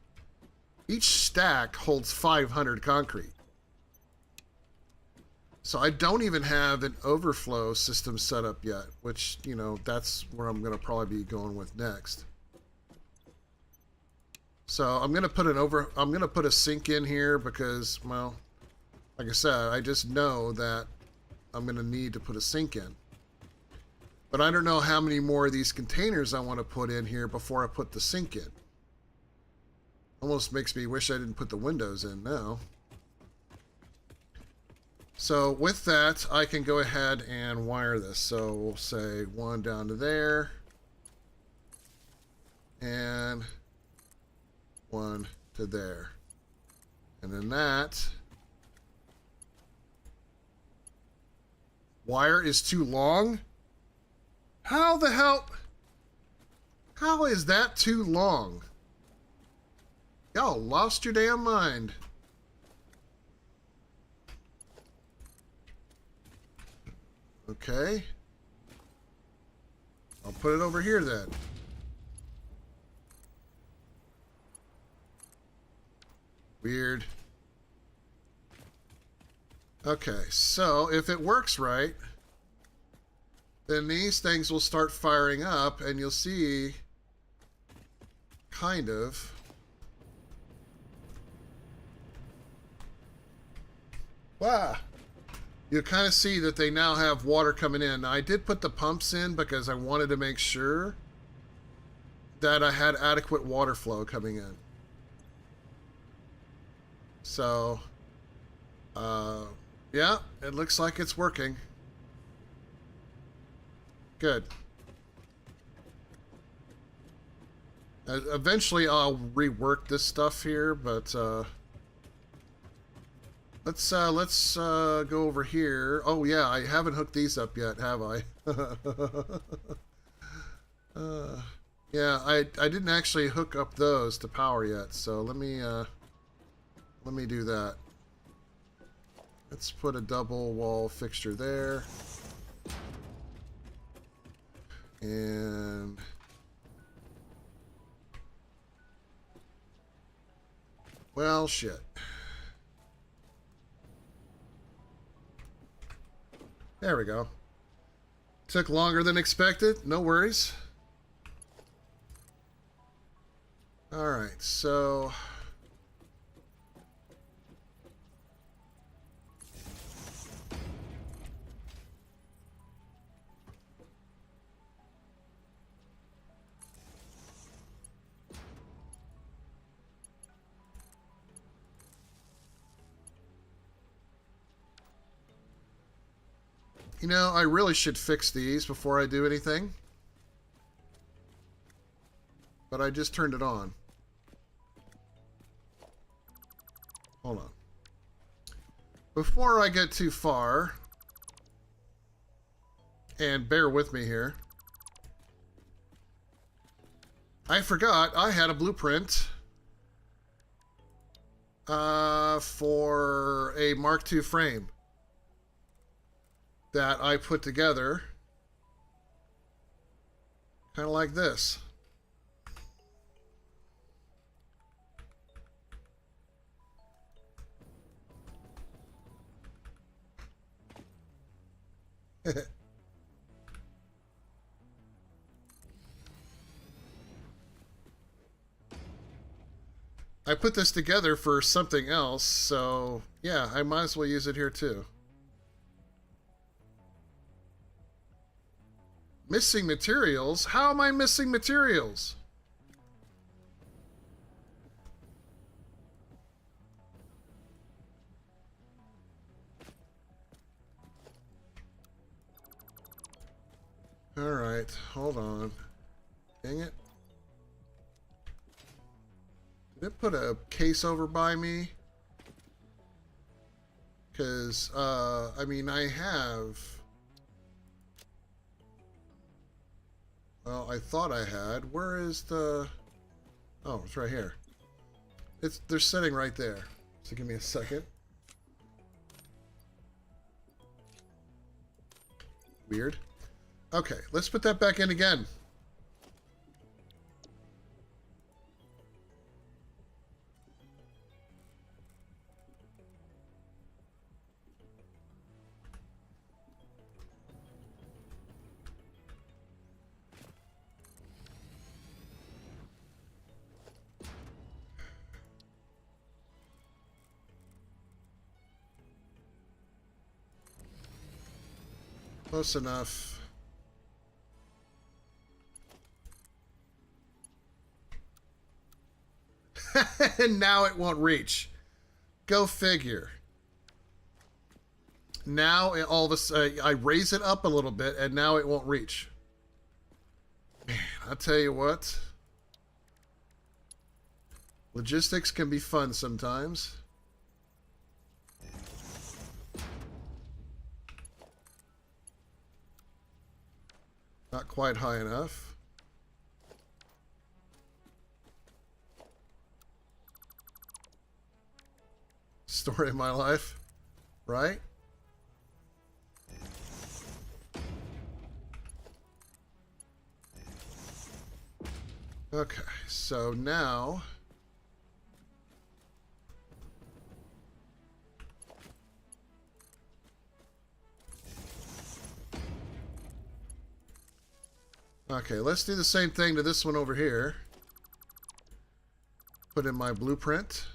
Each stack holds 500 concrete. So I don't even have an overflow system set up yet, which, that's where I'm going to probably be going with next. So I'm gonna put a sink in here because, well, like I said, I just know that I'm gonna need to put a sink in. But I don't know how many more of these containers I want to put in here before I put the sink in. Almost makes me wish I didn't put the windows in now. So with that, I can go ahead and wire this. So we'll say one down to there. And one to there. And then that wire is too long? How the hell? How is that too long? Y'all lost your damn mind. Okay. I'll put it over here then. Weird. Okay, so if it works right, then these things will start firing up and you'll see kind of wow. You'll kind of see that they now have water coming in. Now, I did put the pumps in because I wanted to make sure that I had adequate water flow coming in. So, yeah, it looks like it's working. Good. Eventually I'll rework this stuff here, but let's go over here. Oh yeah, I haven't hooked these up yet, have I? Yeah, I didn't actually hook up those to power yet, so let me do that. Let's put a double wall fixture there. And well, shit. There we go. Took longer than expected. No worries. All right, so you know, I really should fix these before I do anything. But I just turned it on. Hold on. Before I get too far, and bear with me here, I forgot I had a blueprint for a Mark II frame that I put together kind of like this. I put this together for something else, so yeah, I might as well use it here too. Missing materials? How am I missing materials? Alright, hold on. Dang it. Did it put a case over by me? Because, I mean, I have... Well, I thought I had. Where is the... Oh, it's right here. They're sitting right there. So give me a second. Weird. Okay, let's put that back in again. Close enough. And now it won't reach. Go figure. Now all of a sudden, I raise it up a little bit, and now it won't reach. Man, I'll tell you what. Logistics can be fun sometimes. Not quite high enough. Story of my life, right? Okay, so now okay, let's do the same thing to this one over here. Put in my blueprint.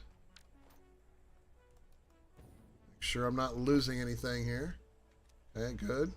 Make sure I'm not losing anything here. Okay, good.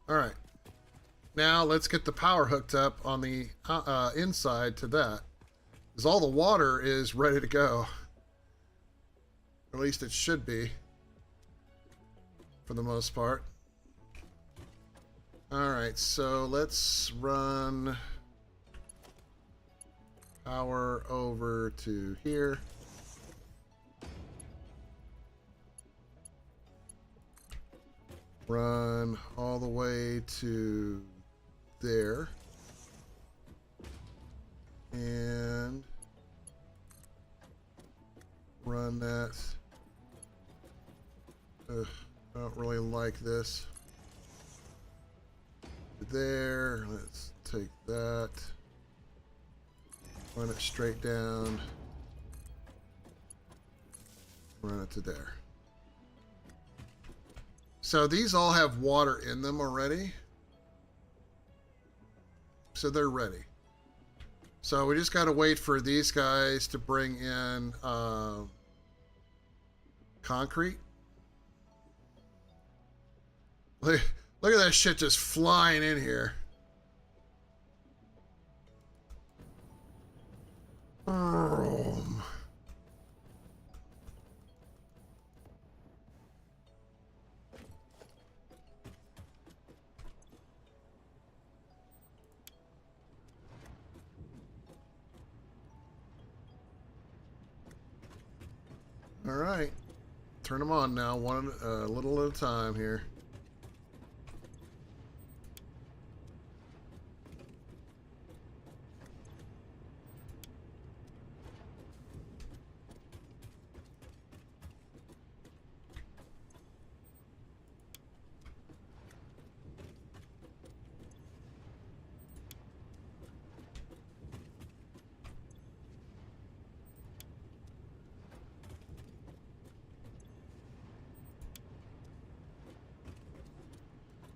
All right. Now let's get the power hooked up on the inside to that. Because all the water is ready to go. Or at least it should be. For the most part. Alright, so let's run power over to here. Run all the way to there. And run that. I don't really like this. There. Let's take that. Run it straight down. Run it to there. So these all have water in them already. So they're ready. So we just got to wait for these guys to bring in concrete. Look at that shit just flying in here. All right, turn them on now, one a little at a time here.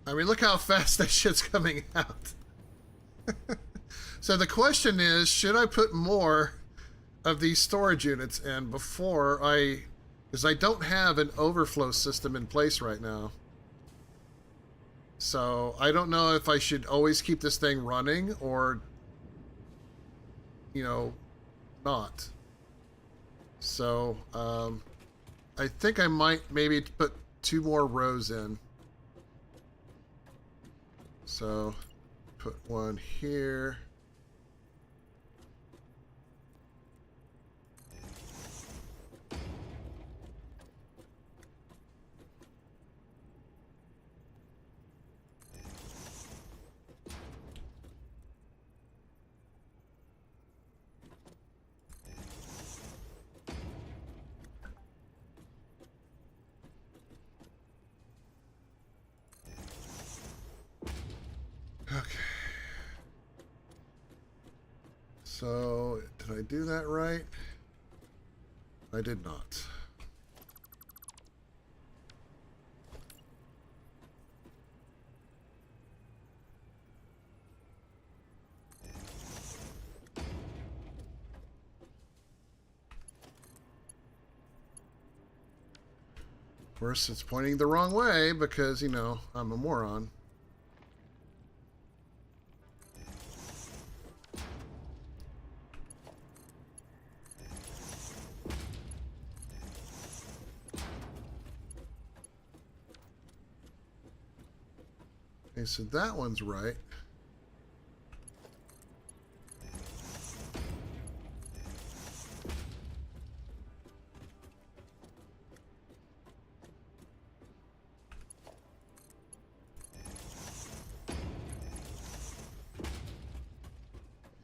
I mean, look how fast that shit's coming out. So the question is, should I put more of these storage units in before because I don't have an overflow system in place right now. So I don't know if I should always keep this thing running or, you know, not. So I think I might maybe put 2 more rows in. So put one here. So, did I do that right? I did not. Of course, it's pointing the wrong way because, you know, I'm a moron. Okay, so that one's right.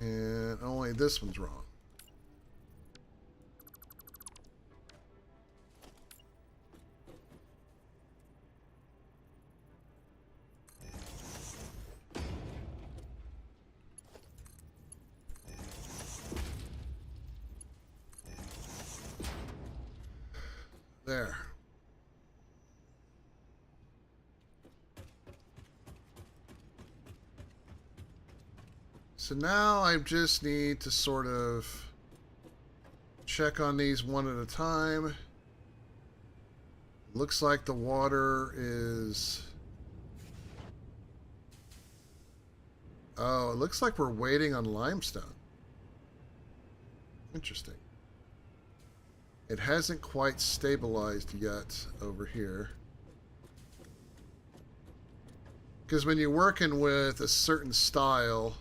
And only this one's wrong. There. So now I just need to sort of check on these one at a time. Looks like the water is... Oh, it looks like we're waiting on limestone. Interesting. It hasn't quite stabilized yet over here. Because when you're working with a certain style,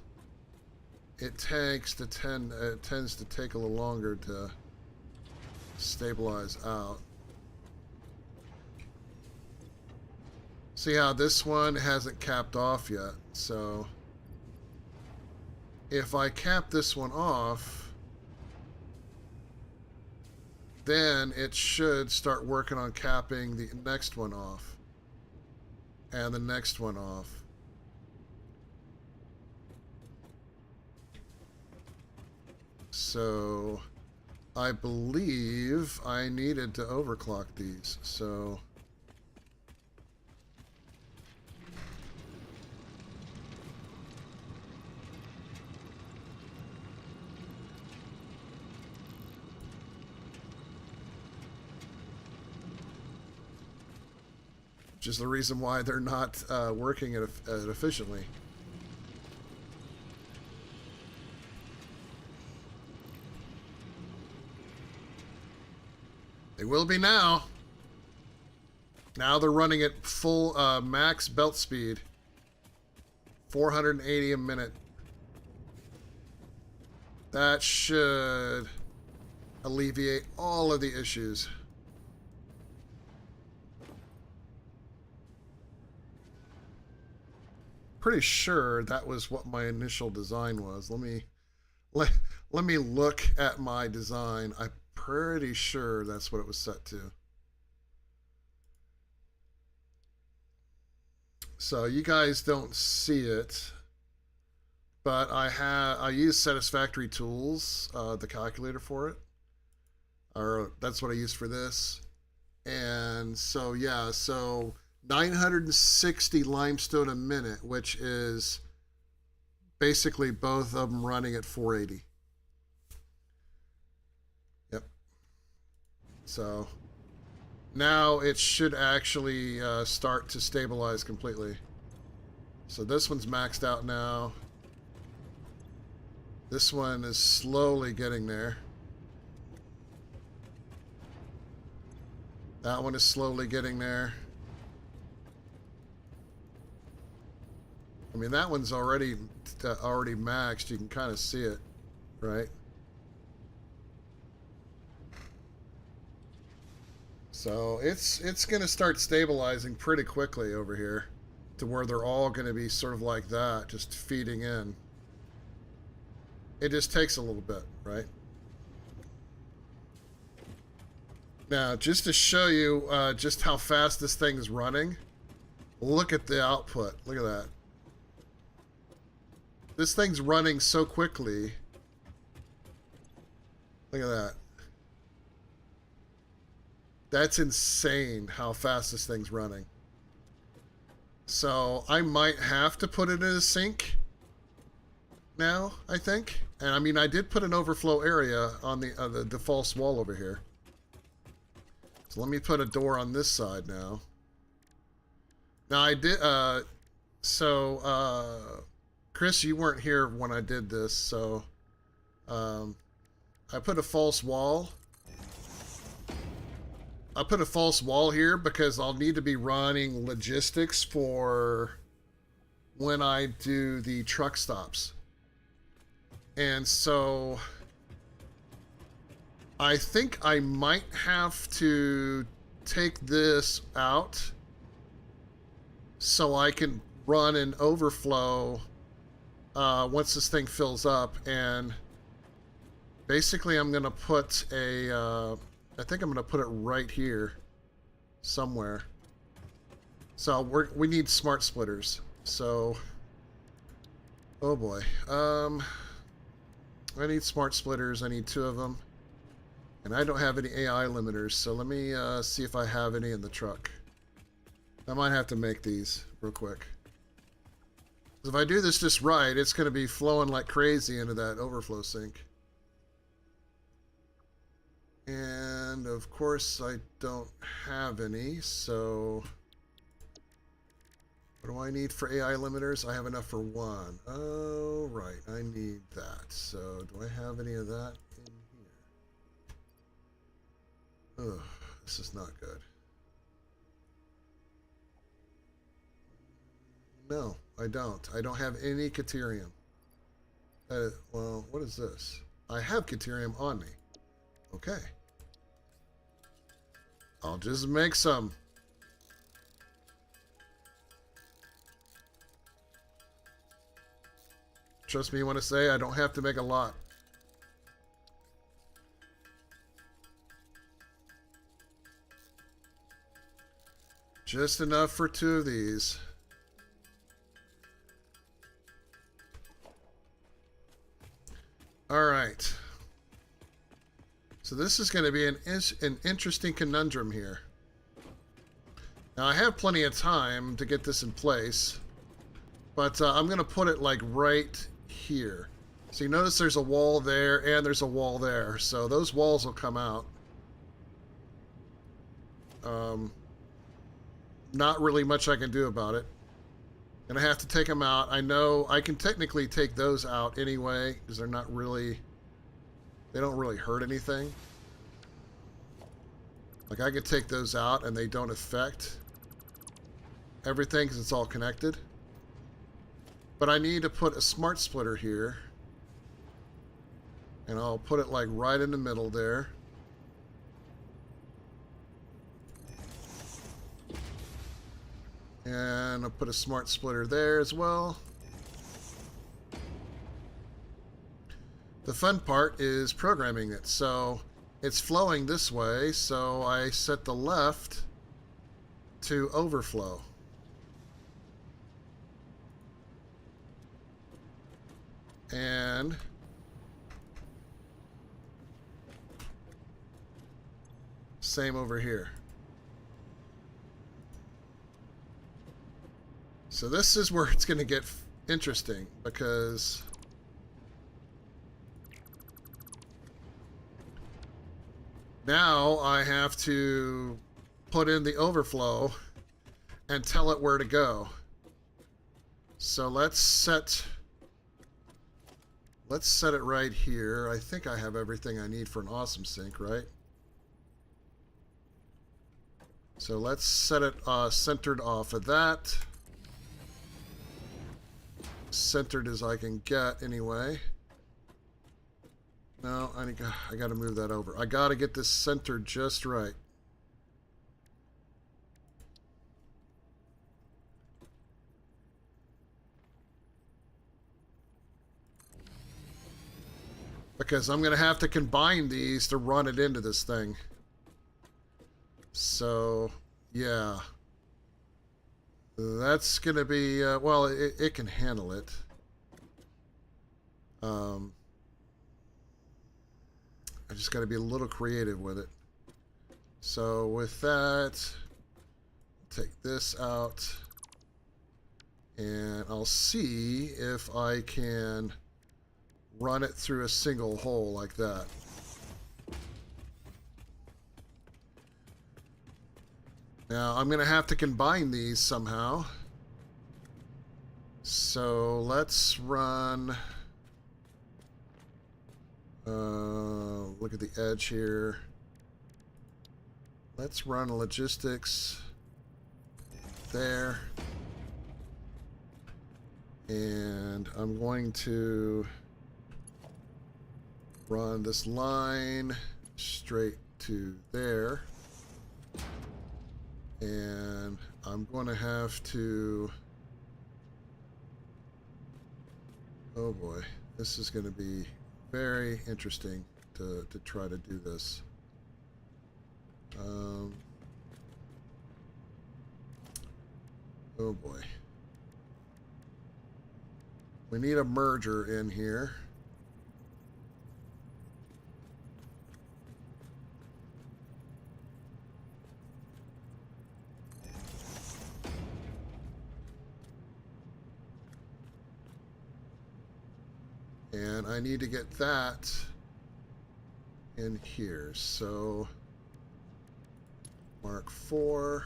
it tends to take a little longer to stabilize out. See how this one hasn't capped off yet. So if I cap this one off, then it should start working on capping the next one off. And the next one off. So I believe I needed to overclock these. So which is the reason why they're not working it efficiently. They will be now. Now they're running at full max belt speed. 480 a minute. That should alleviate all of the issues. Pretty sure that was what my initial design was. Let me look at my design. I'm pretty sure that's what it was set to. So you guys don't see it, but I use Satisfactory tools, the calculator for it, or that's what I use for this. And so yeah, so 960 limestone a minute, which is basically both of them running at 480. Yep. So now it should actually start to stabilize completely. So this one's maxed out now. This one is slowly getting there. That one is slowly getting there. I mean, that one's already maxed. You can kind of see it, right? So it's going to start stabilizing pretty quickly over here to where they're all going to be sort of like that, just feeding in. It just takes a little bit, right? Now, just to show you just how fast this thing is running, look at the output. Look at that. This thing's running so quickly Look at that. That's insane how fast this thing's running. So I might have to put it in a sink now, I think. And I mean, I did put an overflow area on the false wall over here. So let me put a door on this side now. Now I did, Chris, you weren't here when I did this, so I put a false wall. I put a false wall here because I'll need to be running logistics for when I do the truck stops. And so I think I might have to take this out so I can run an overflow once this thing fills up. And basically I'm going to put a... I think I'm going to put it right here somewhere. So we need smart splitters. So, oh boy. I need smart splitters. I need 2 of them. And I don't have any AI limiters, so let me see if I have any in the truck. I might have to make these real quick. If I do this just right, it's going to be flowing like crazy into that overflow sink. And of course I don't have any, so what do I need for AI limiters? I have enough for 1. Oh, right, I need that. So do I have any of that in here? Ugh, this is not good. No, I don't. I don't have any Caterium. Well, what is this? I have Caterium on me. Okay. I'll just make some. Trust me when I say I don't have to make a lot. Just enough for 2 of these. All right. So this is going to be an interesting conundrum here. Now I have plenty of time to get this in place, but I'm going to put it like right here. So you notice there's a wall there and there's a wall there. So those walls will come out. Not really much I can do about it. And I have to take them out. I know I can technically take those out anyway because they're not really... They don't really hurt anything. Like I could take those out and they don't affect everything because it's all connected. But I need to put a smart splitter here. And I'll put it like right in the middle there. And I'll put a smart splitter there as well. The fun part is programming it. So it's flowing this way, so I set the left to overflow. And same over here. So this is where it's going to get interesting because now I have to put in the overflow and tell it where to go. So let's set it right here. I think I have everything I need for an awesome sink, right? So let's set it centered off of that. Centered as I can get anyway. No, I got to move that over. I got to get this centered just right. Because I'm going to have to combine these to run it into this thing. So, yeah. That's going to be, well, it can handle it. I just got to be a little creative with it. So with that, take this out, and I'll see if I can run it through a single hole like that. Now I'm going to have to combine these somehow. So let's run, look at the edge here. Let's run logistics there. And I'm going to run this line straight to there. And I'm going to have to, oh boy, this is going to be very interesting to try to do this. Oh boy. We need a merger in here. And I need to get that in here. So Mark 4.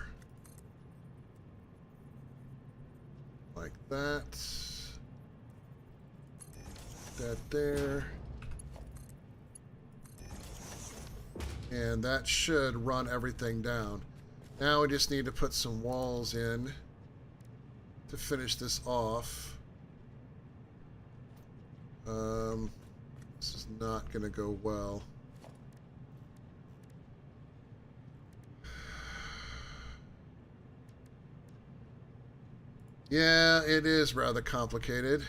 Like that. That there. And that should run everything down. Now we just need to put some walls in to finish this off. This is not going to go well. Yeah, it is rather complicated.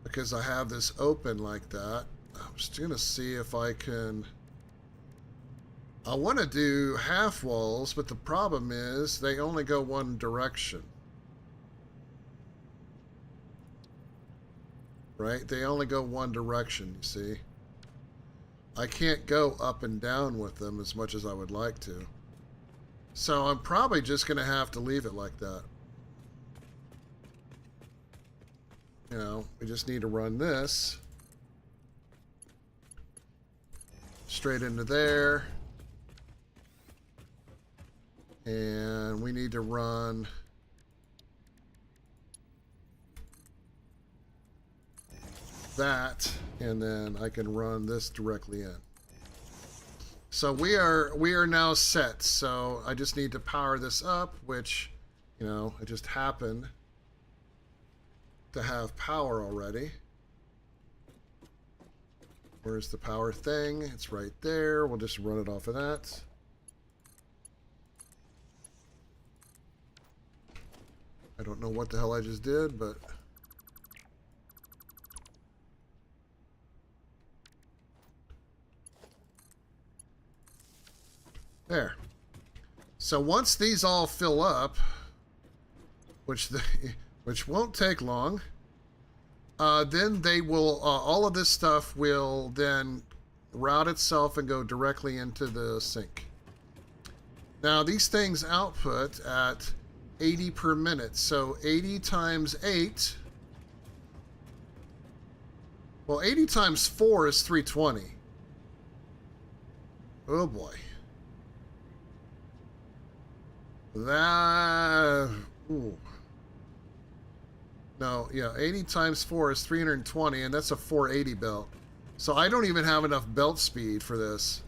Because I have this open like that. I'm just going to see if I can... I want to do half walls, but the problem is they only go one direction. Right? They only go one direction, you see. I can't go up and down with them as much as I would like to. So I'm probably just going to have to leave it like that. You know, we just need to run this straight into there. And we need to run that, and then I can run this directly in. So we are now set. So I just need to power this up, which, you know, it just happened to have power already. Where's the power thing? It's right there. We'll just run it off of that. I don't know what the hell I just did, but there. So once these all fill up, which won't take long, then they will, all of this stuff will then route itself and go directly into the sink. Now these things output at 80 per minute, so 80 times 8, well 80 times 4 is 320. Oh boy. That, ooh. No, yeah, 80 times 4 is 320, and that's a 480 belt. So I don't even have enough belt speed for this.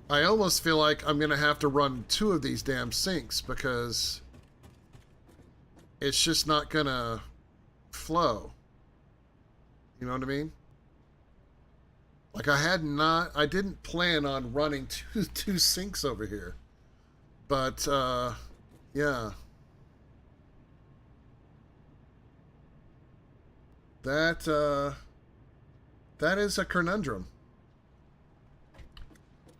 I almost feel like I'm going to have to run 2 of these damn sinks because it's just not going to flow. You know what I mean? Like I didn't plan on running two sinks over here. But, yeah. That is a conundrum.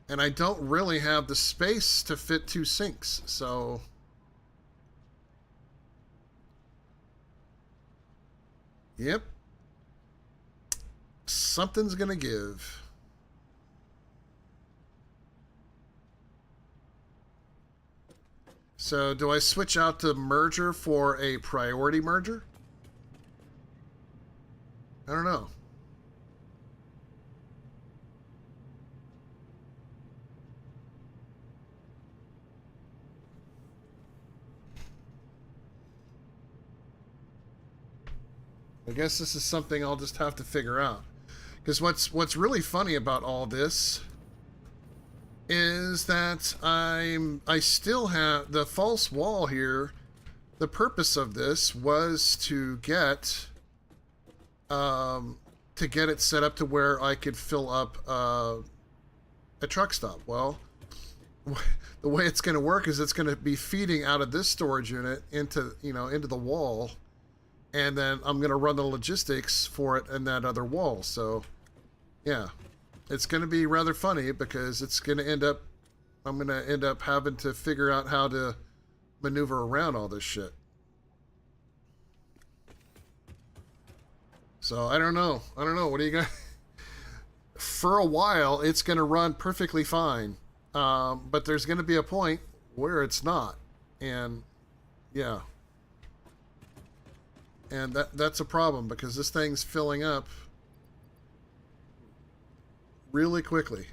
And I don't really have the space to fit 2 sinks, so... Yep. something's gonna give. So do I switch out to merger for a priority merger? I don't know. I guess this is something I'll just have to figure out. Because what's really funny about all this is that I still have the false wall here. The purpose of this was to get it set up to where I could fill up a truck stop. Well, the way it's going to work is it's going to be feeding out of this storage unit into the wall, and then I'm going to run the logistics for it in that other wall. So, yeah, it's going to be rather funny because I'm going to end up having to figure out how to maneuver around all this shit. So, I don't know. What do you got? For a while, it's going to run perfectly fine. But there's going to be a point where it's not. And, yeah. And that's a problem because this thing's filling up really quickly.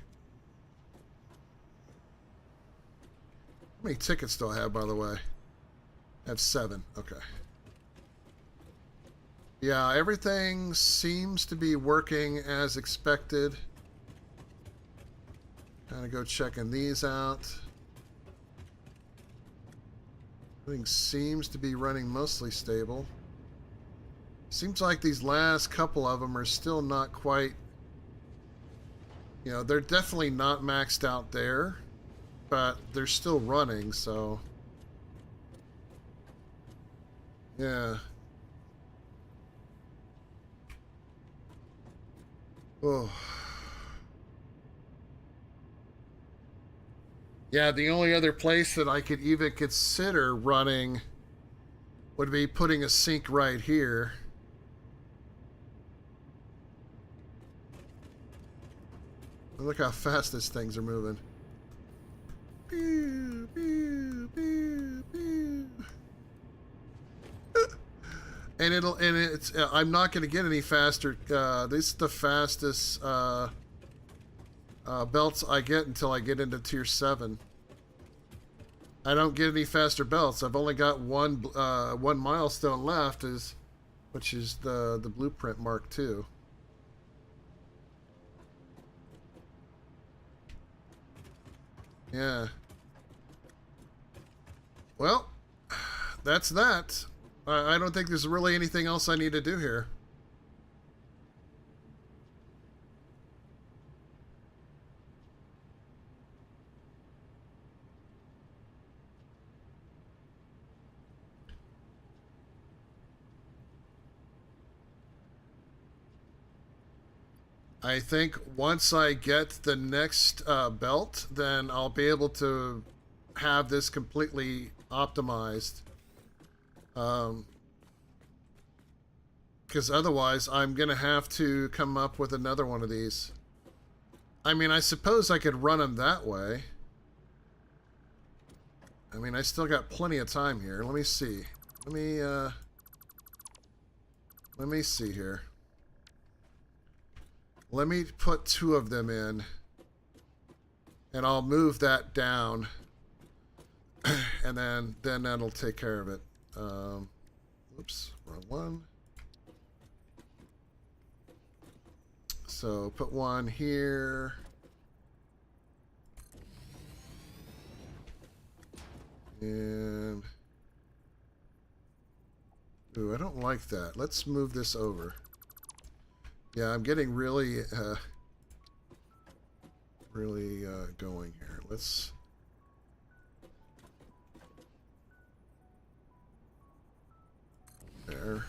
How many tickets do I have, by the way? I have 7. Okay. Yeah, everything seems to be working as expected. Kind of go checking these out. Everything seems to be running mostly stable. Seems like these last couple of them are still not quite... they're definitely not maxed out there, but they're still running, so... Yeah. Oh. Yeah, the only other place that I could even consider running would be putting a sink right here. Look how fast these things are moving. Pew, pew, pew, pew. I'm not going to get any faster. This is the fastest belts I get until I get into tier 7. I don't get any faster belts. I've only got one milestone left, which is the blueprint Mark II. Yeah. Well, that's that. I don't think there's really anything else I need to do here. I think once I get the next belt, then I'll be able to have this completely optimized. Because otherwise I'm going to have to come up with another one of these. I mean, I suppose I could run them that way. I mean, I still got plenty of time here. Let me see. Let me see here. Let me put 2 of them in, and I'll move that down, and then that'll take care of it. Oops, wrong one. So put 1 here. And ooh, I don't like that. Let's move this over. Yeah, I'm getting really going here. Let's... There.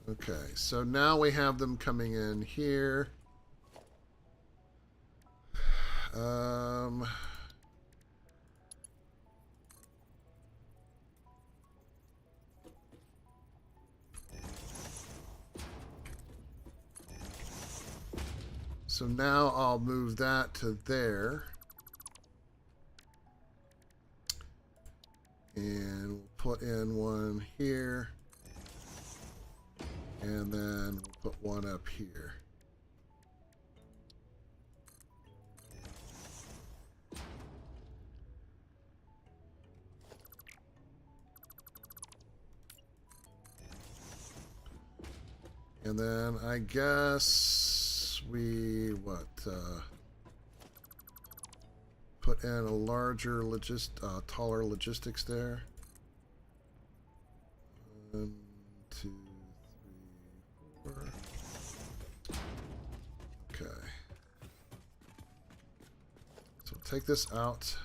Okay, so now we have them coming in here. So now I'll move that to there. And we'll put in one here. And then we'll put one up here. And then I guess we, put in a larger taller logistics there. 1, 2, 3, 4. Okay. So we'll take this out.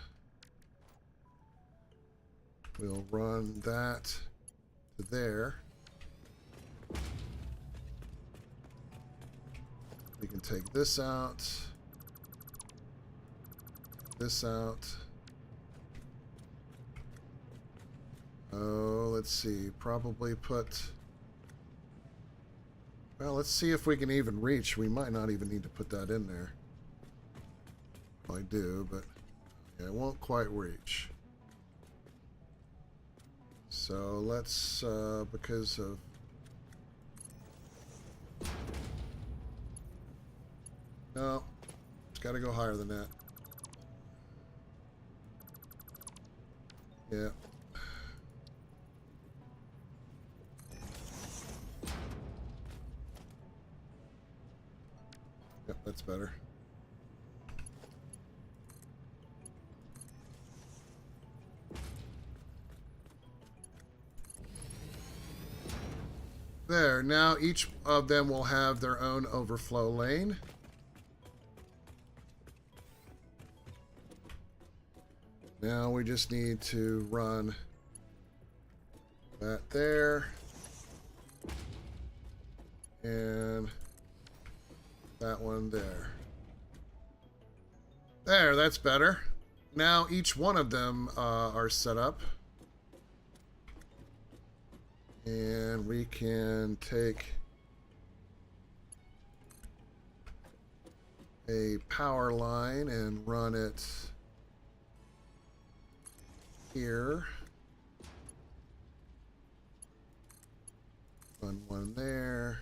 We'll run that to there. We can take this out. This out. Oh, let's see. Probably put... Well, let's see if we can even reach. We might not even need to put that in there. I do, but yeah, it won't quite reach. So let's, because of... No, it's got to go higher than that. Yeah. Yep, that's better. There, now each of them will have their own overflow lane. Now we just need to run that there and that one there. There, that's better. Now each one of them are set up. And we can take a power line and run it here. Run one there.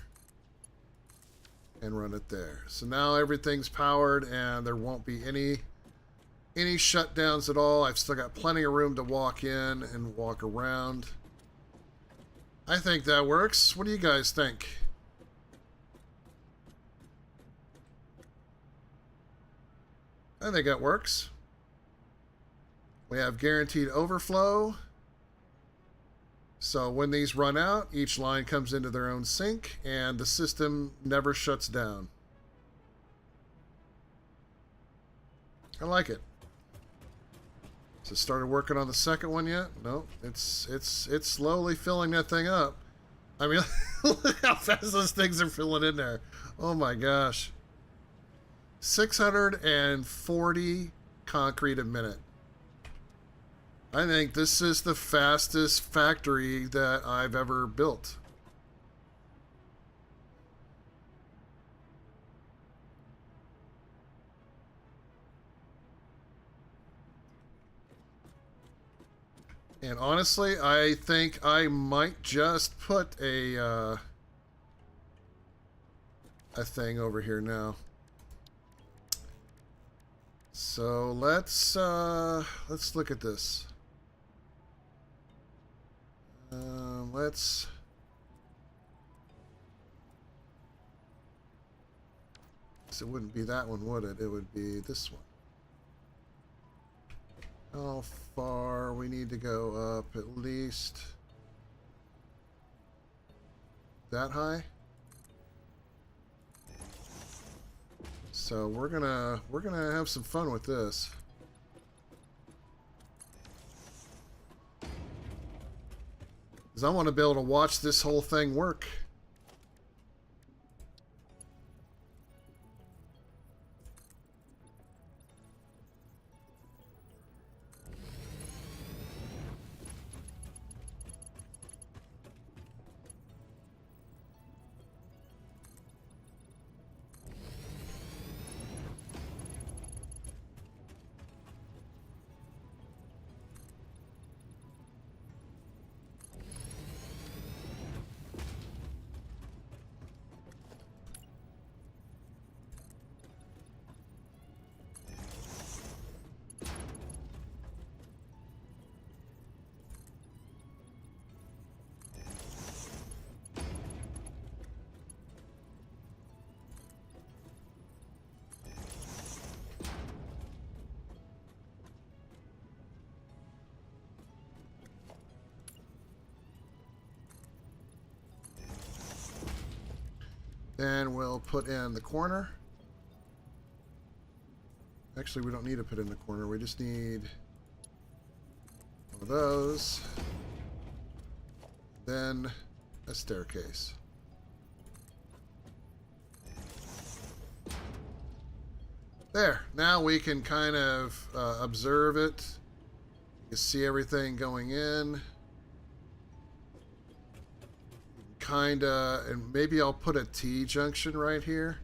And run it there. So now everything's powered and there won't be any shutdowns at all. I've still got plenty of room to walk in and walk around. I think that works. What do you guys think? I think that works. We have guaranteed overflow. So when these run out, each line comes into their own sink and the system never shuts down. I like it. So started working on the second one yet? No, it's slowly filling that thing up. I mean, look how fast those things are filling in there. Oh my gosh. 640 concrete a minute. I think this is the fastest factory that I've ever built. And honestly, I think I might just put a thing over here now. So let's look at this. So it wouldn't be that one, would it? It would be this one. How far we need to go up? At least that high. So we're gonna have some fun with this. Because I want to be able to watch this whole thing work. Then we'll put in the corner. Actually, we don't need to put in the corner. We just need one of those. Then a staircase. There. Now we can kind of observe it. You see everything going in. Kinda, and maybe I'll put a T-junction right here.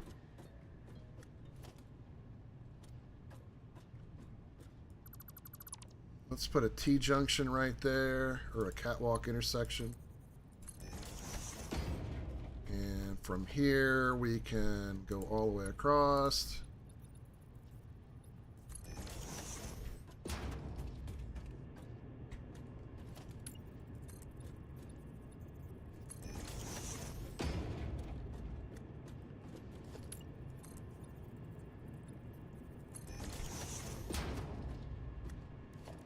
Let's put a T-junction right there, or a catwalk intersection. And from here, we can go all the way across.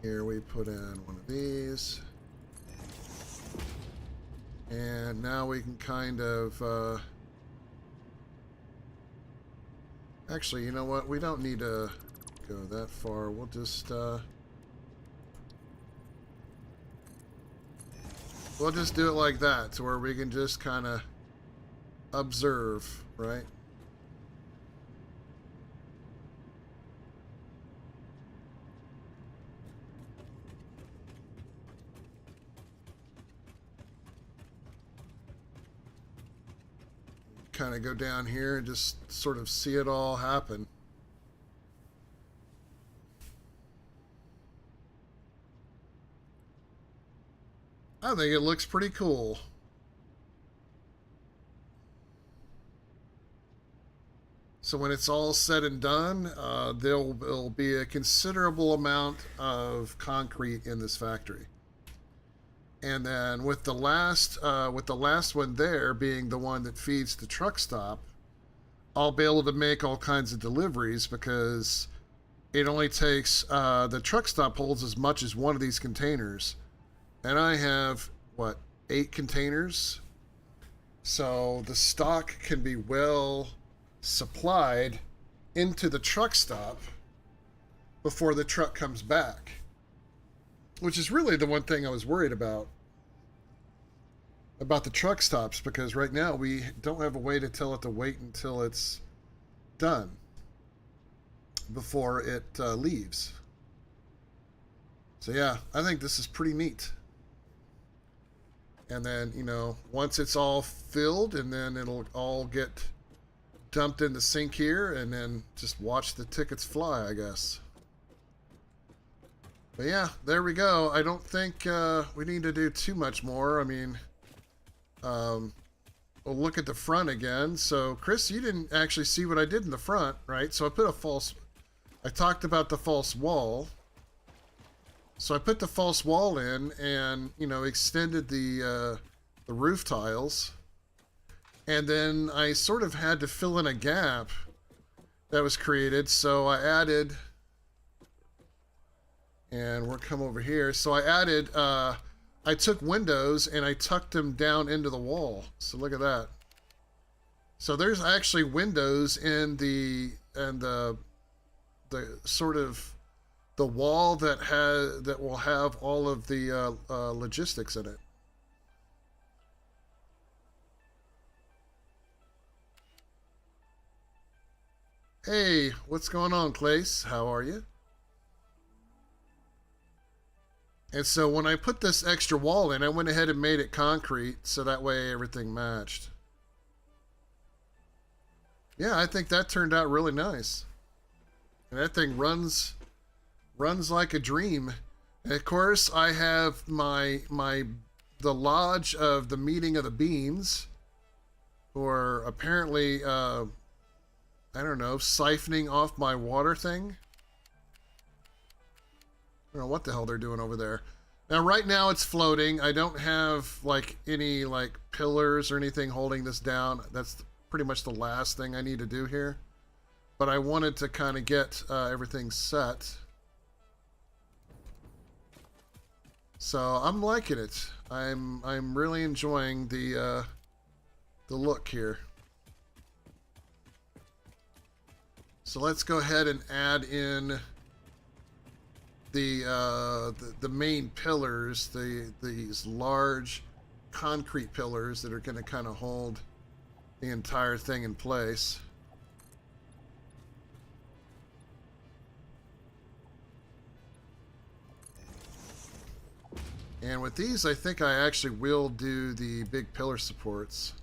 Here we put in one of these. And now we can kind of... actually, you know what? We don't need to go that far. We'll just... we'll just do it like that, to where we can just kind of observe, right? Kind of go down here and just sort of see it all happen. I think it looks pretty cool. So when it's all said and done, there'll be a considerable amount of concrete in this factory. And then with the last one there being the one that feeds the truck stop, I'll be able to make all kinds of deliveries, because it only takes the truck stop holds as much as one of these containers, and I have what, 8 containers, so the stock can be well supplied into the truck stop before the truck comes back. Which is really the one thing I was worried about the truck stops, because right now we don't have a way to tell it to wait until it's done before it leaves. So yeah, I think this is pretty neat. And then, you know, once it's all filled, and then it'll all get dumped in the sink here, and then just watch the tickets fly, I guess. But yeah, there we go. I don't think we need to do too much more. I mean, we'll look at the front again. So, Chris, you didn't actually see what I did in the front, right? So I talked about the false wall. So I put the false wall in, and, you know, extended the roof tiles. And then I sort of had to fill in a gap that was created. So I added... and we'll come over here. So I added, I took windows and I tucked them down into the wall. So look at that. So there's actually windows in the sort of the wall that will have all of the logistics in it. Hey, what's going on, Clace? How are you? And so when I put this extra wall in, I went ahead and made it concrete, so that way everything matched. Yeah, I think that turned out really nice. And that thing runs like a dream. And of course, I have the lodge of the meeting of the beans, who are apparently, I don't know, siphoning off my water thing. I don't know what the hell they're doing over there. Now, right now it's floating. I don't have like any like pillars or anything holding this down. That's pretty much the last thing I need to do here. But I wanted to kind of get everything set. So I'm liking it. I'm really enjoying the look here. So let's go ahead and add in the main pillars, these large concrete pillars that are going to kind of hold the entire thing in place. And with these, I think I actually will do the big pillar supports.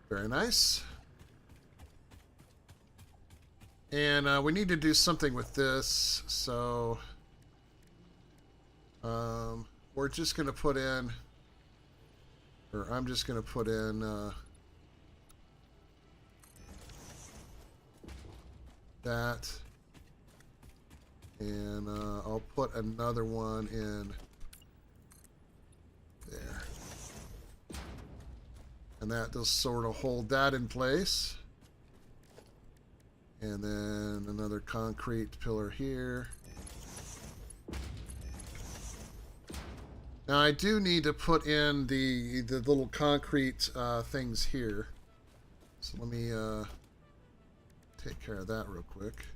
Very nice. And we need to do something with this, so we're just going to put in, or I'm just going to put in that, and I'll put another one in there. And that will sort of hold that in place. And then another concrete pillar here. Now I do need to put in the little concrete things here. So let me take care of that real quick.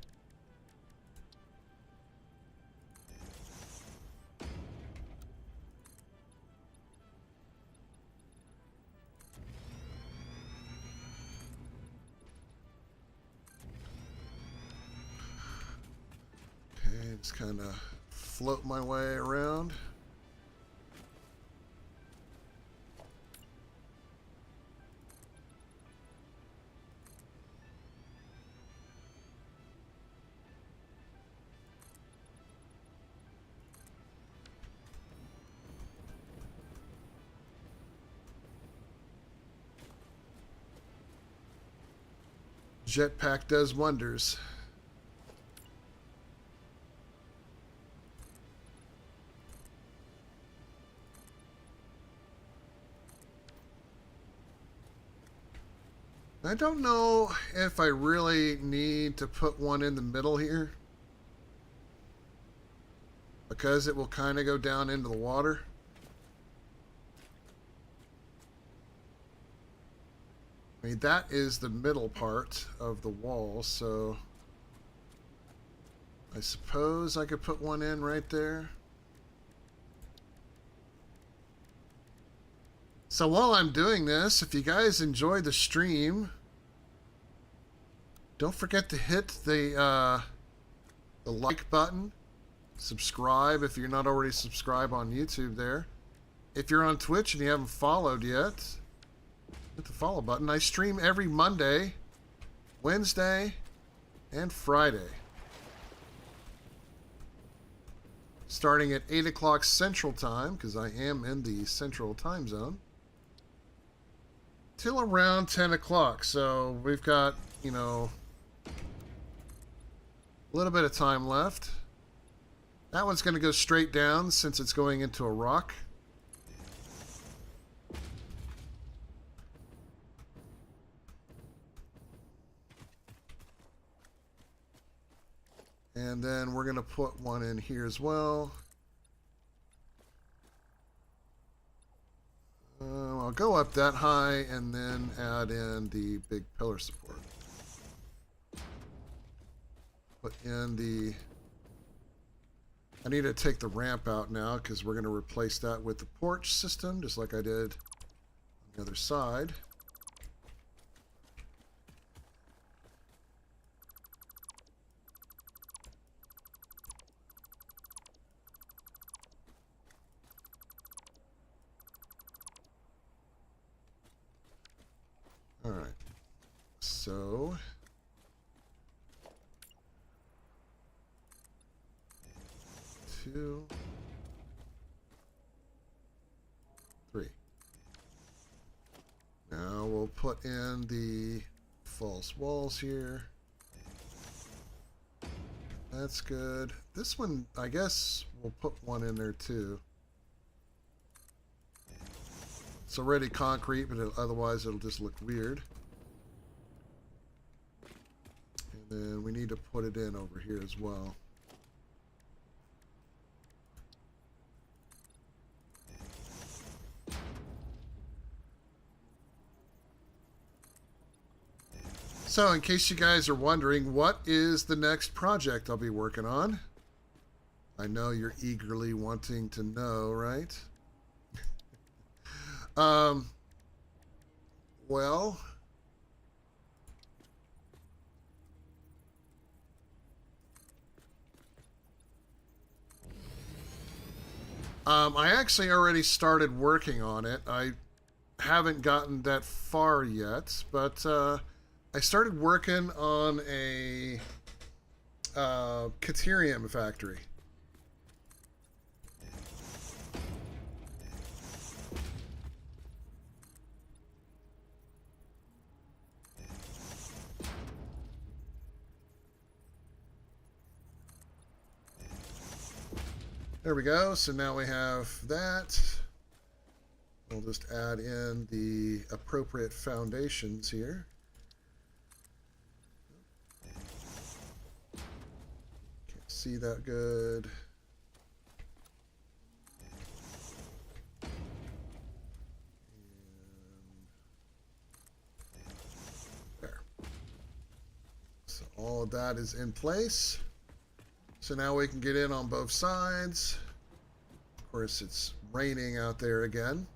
Okay, just kind of float my way around. Jetpack does wonders. I don't know if I really need to put one in the middle here, because it will kind of go down into the water. I mean, that is the middle part of the wall, so I suppose I could put one in right there. So while I'm doing this, if you guys enjoy the stream, don't forget to hit the like button, subscribe if you're not already subscribed on YouTube there. If you're on Twitch and you haven't followed yet, hit the follow button. I stream every Monday, Wednesday, and Friday, starting at 8 o'clock Central Time, because I am in the Central Time Zone, till around 10 o'clock. So we've got, you know, a little bit of time left. That one's going to go straight down since it's going into a rock. And then we're going to put one in here as well. I'll go up that high and then add in the big pillar support. Put in the... I need to take the ramp out now because we're going to replace that with the porch system, just like I did on the other side. All right, so 2, 3. Now we'll put in the false walls here. That's good. This one, I guess we'll put one in there too. It's already concrete, but otherwise it'll just look weird. And then we need to put it in over here as well. So, in case you guys are wondering, what is the next project I'll be working on? I know you're eagerly wanting to know, right? Um, well, I actually already started working on it. I haven't gotten that far yet, but I started working on a Caterium factory. There we go. So now we have that. We'll just add in the appropriate foundations here. Can't see that good. And there. So all of that is in place. So now we can get in on both sides. Of course, it's raining out there again.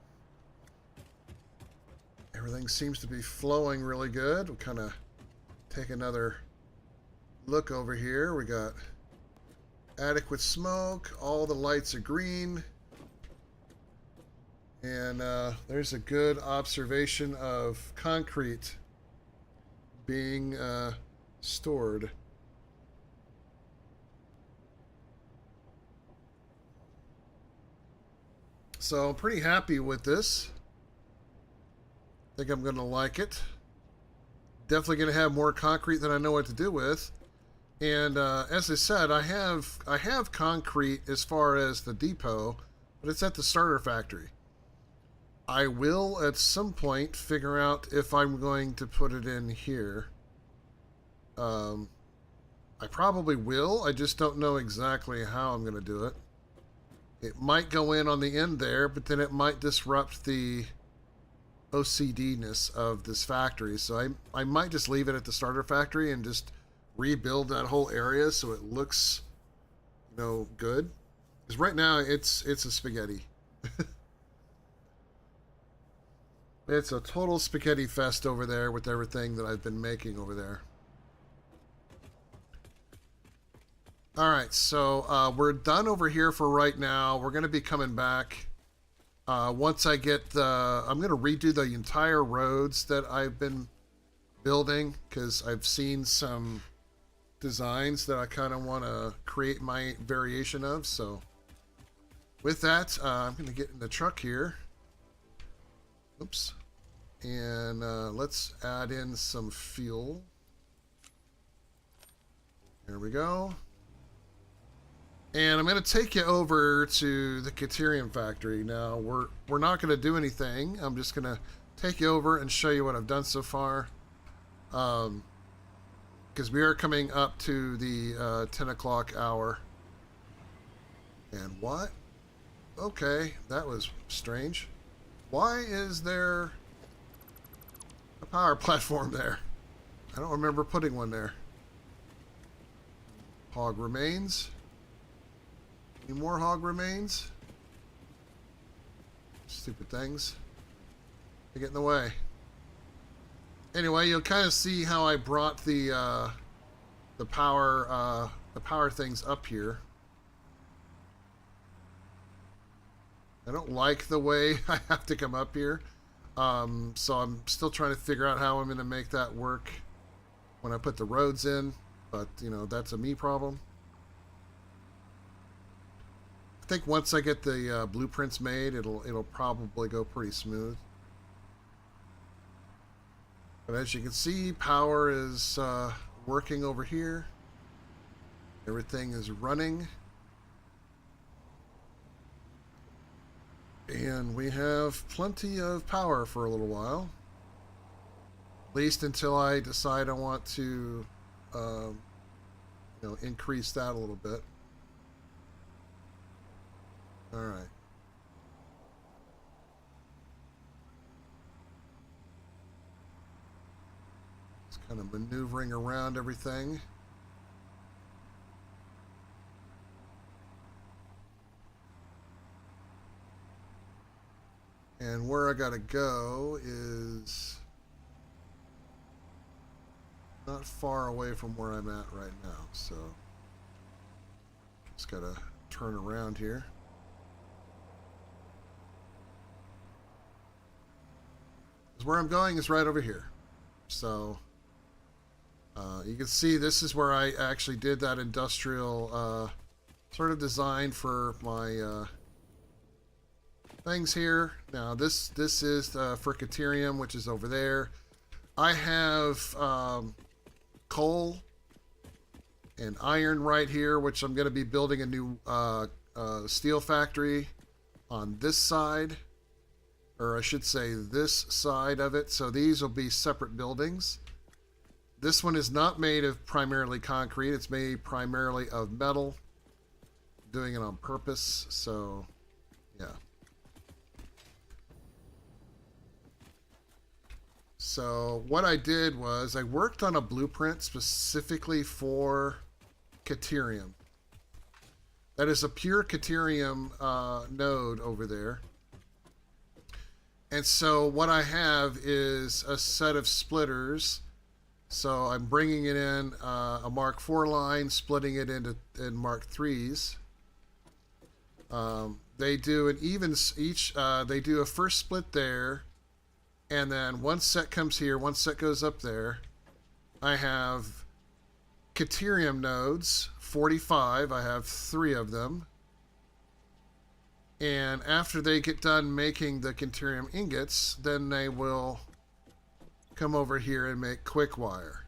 Everything seems to be flowing really good. We'll kind of take another look over here. We got adequate smoke. All the lights are green. And there's a good observation of concrete being stored. So I'm pretty happy with this. I think I'm going to like it. Definitely going to have more concrete than I know what to do with. And as I said, I have concrete as far as the depot, but it's at the starter factory. I will at some point figure out if I'm going to put it in here. I probably will. I just don't know exactly how I'm going to do it. It might go in on the end there, but then it might disrupt the OCD-ness of this factory. So I might just leave it at the starter factory and just rebuild that whole area so it looks, good. Because right now it's a spaghetti. It's a total spaghetti fest over there with everything that I've been making over there. All right, so we're done over here for right now. We're going to be coming back once I get I'm going to redo the entire roads that I've been building because I've seen some designs that I kind of want to create my variation of. So with that, I'm going to get in the truck here. Oops. And let's add in some fuel. There we go. And I'm going to take you over to the Caterium factory. Now, we're not going to do anything. I'm just going to take you over and show you what I've done so far. Because we are coming up to the 10 o'clock hour. And what? Okay, that was strange. Why is there a power platform there? I don't remember putting one there. Hog remains. Any more hog remains? Stupid things. They get in the way. Anyway, you'll kind of see how I brought the power things up here. I don't like the way I have to come up here. So I'm still trying to figure out how I'm going to make that work when I put the roads in. But, that's a me problem. I think once I get the blueprints made, it'll probably go pretty smooth. But as you can see, power is working over here. Everything is running. And we have plenty of power for a little while. At least until I decide I want to increase that a little bit. All right. Let's Kind of maneuvering around everything. And where I gotta go is not far away from where I'm at right now, so just gotta turn around here. Where I'm going is right over here. So you can see this is where I actually did that industrial sort of design for my things here. Now this is for Caterium, which is over there. I have coal and iron right here, which I'm going to be building a new steel factory on this side, or I should say this side of it. So these will be separate buildings. This one is not made of primarily concrete. It's made primarily of metal. Doing it on purpose. So, yeah. So what I did was I worked on a blueprint specifically for Caterium. That is a pure Caterium node over there. And so what I have is a set of splitters. So I'm bringing it in a Mark IV line, splitting it in Mark IIIs. They do an even each. They do a first split there, and then one set comes here, one set goes up there. I have Caterium nodes, 45. I have 3 of them. And after they get done making the Caterium ingots, then they will come over here and make quick wire.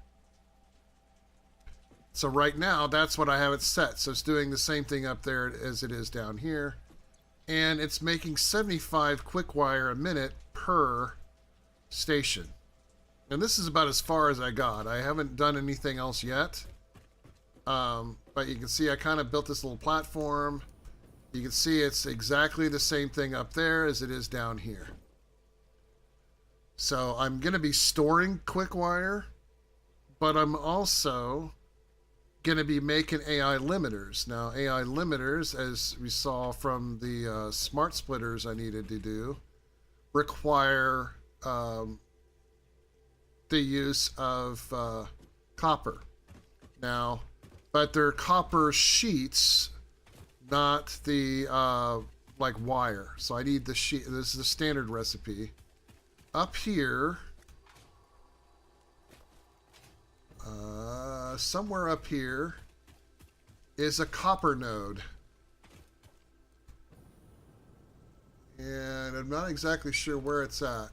So right now, that's what I have it set. So it's doing the same thing up there as it is down here. And it's making 75 quick wire a minute per station. And this is about as far as I got. I haven't done anything else yet. But you can see I kind of built this little platform. You can see it's exactly the same thing up there as it is down here. So I'm going to be storing quick wire, but I'm also going to be making AI limiters. Now, AI limiters, as we saw from the smart splitters I needed to do, require the use of copper. Now, but they're copper sheets, not the like wire. So I need the sheet. This is the standard recipe. Up here, somewhere up here, is a copper node. And I'm not exactly sure where it's at.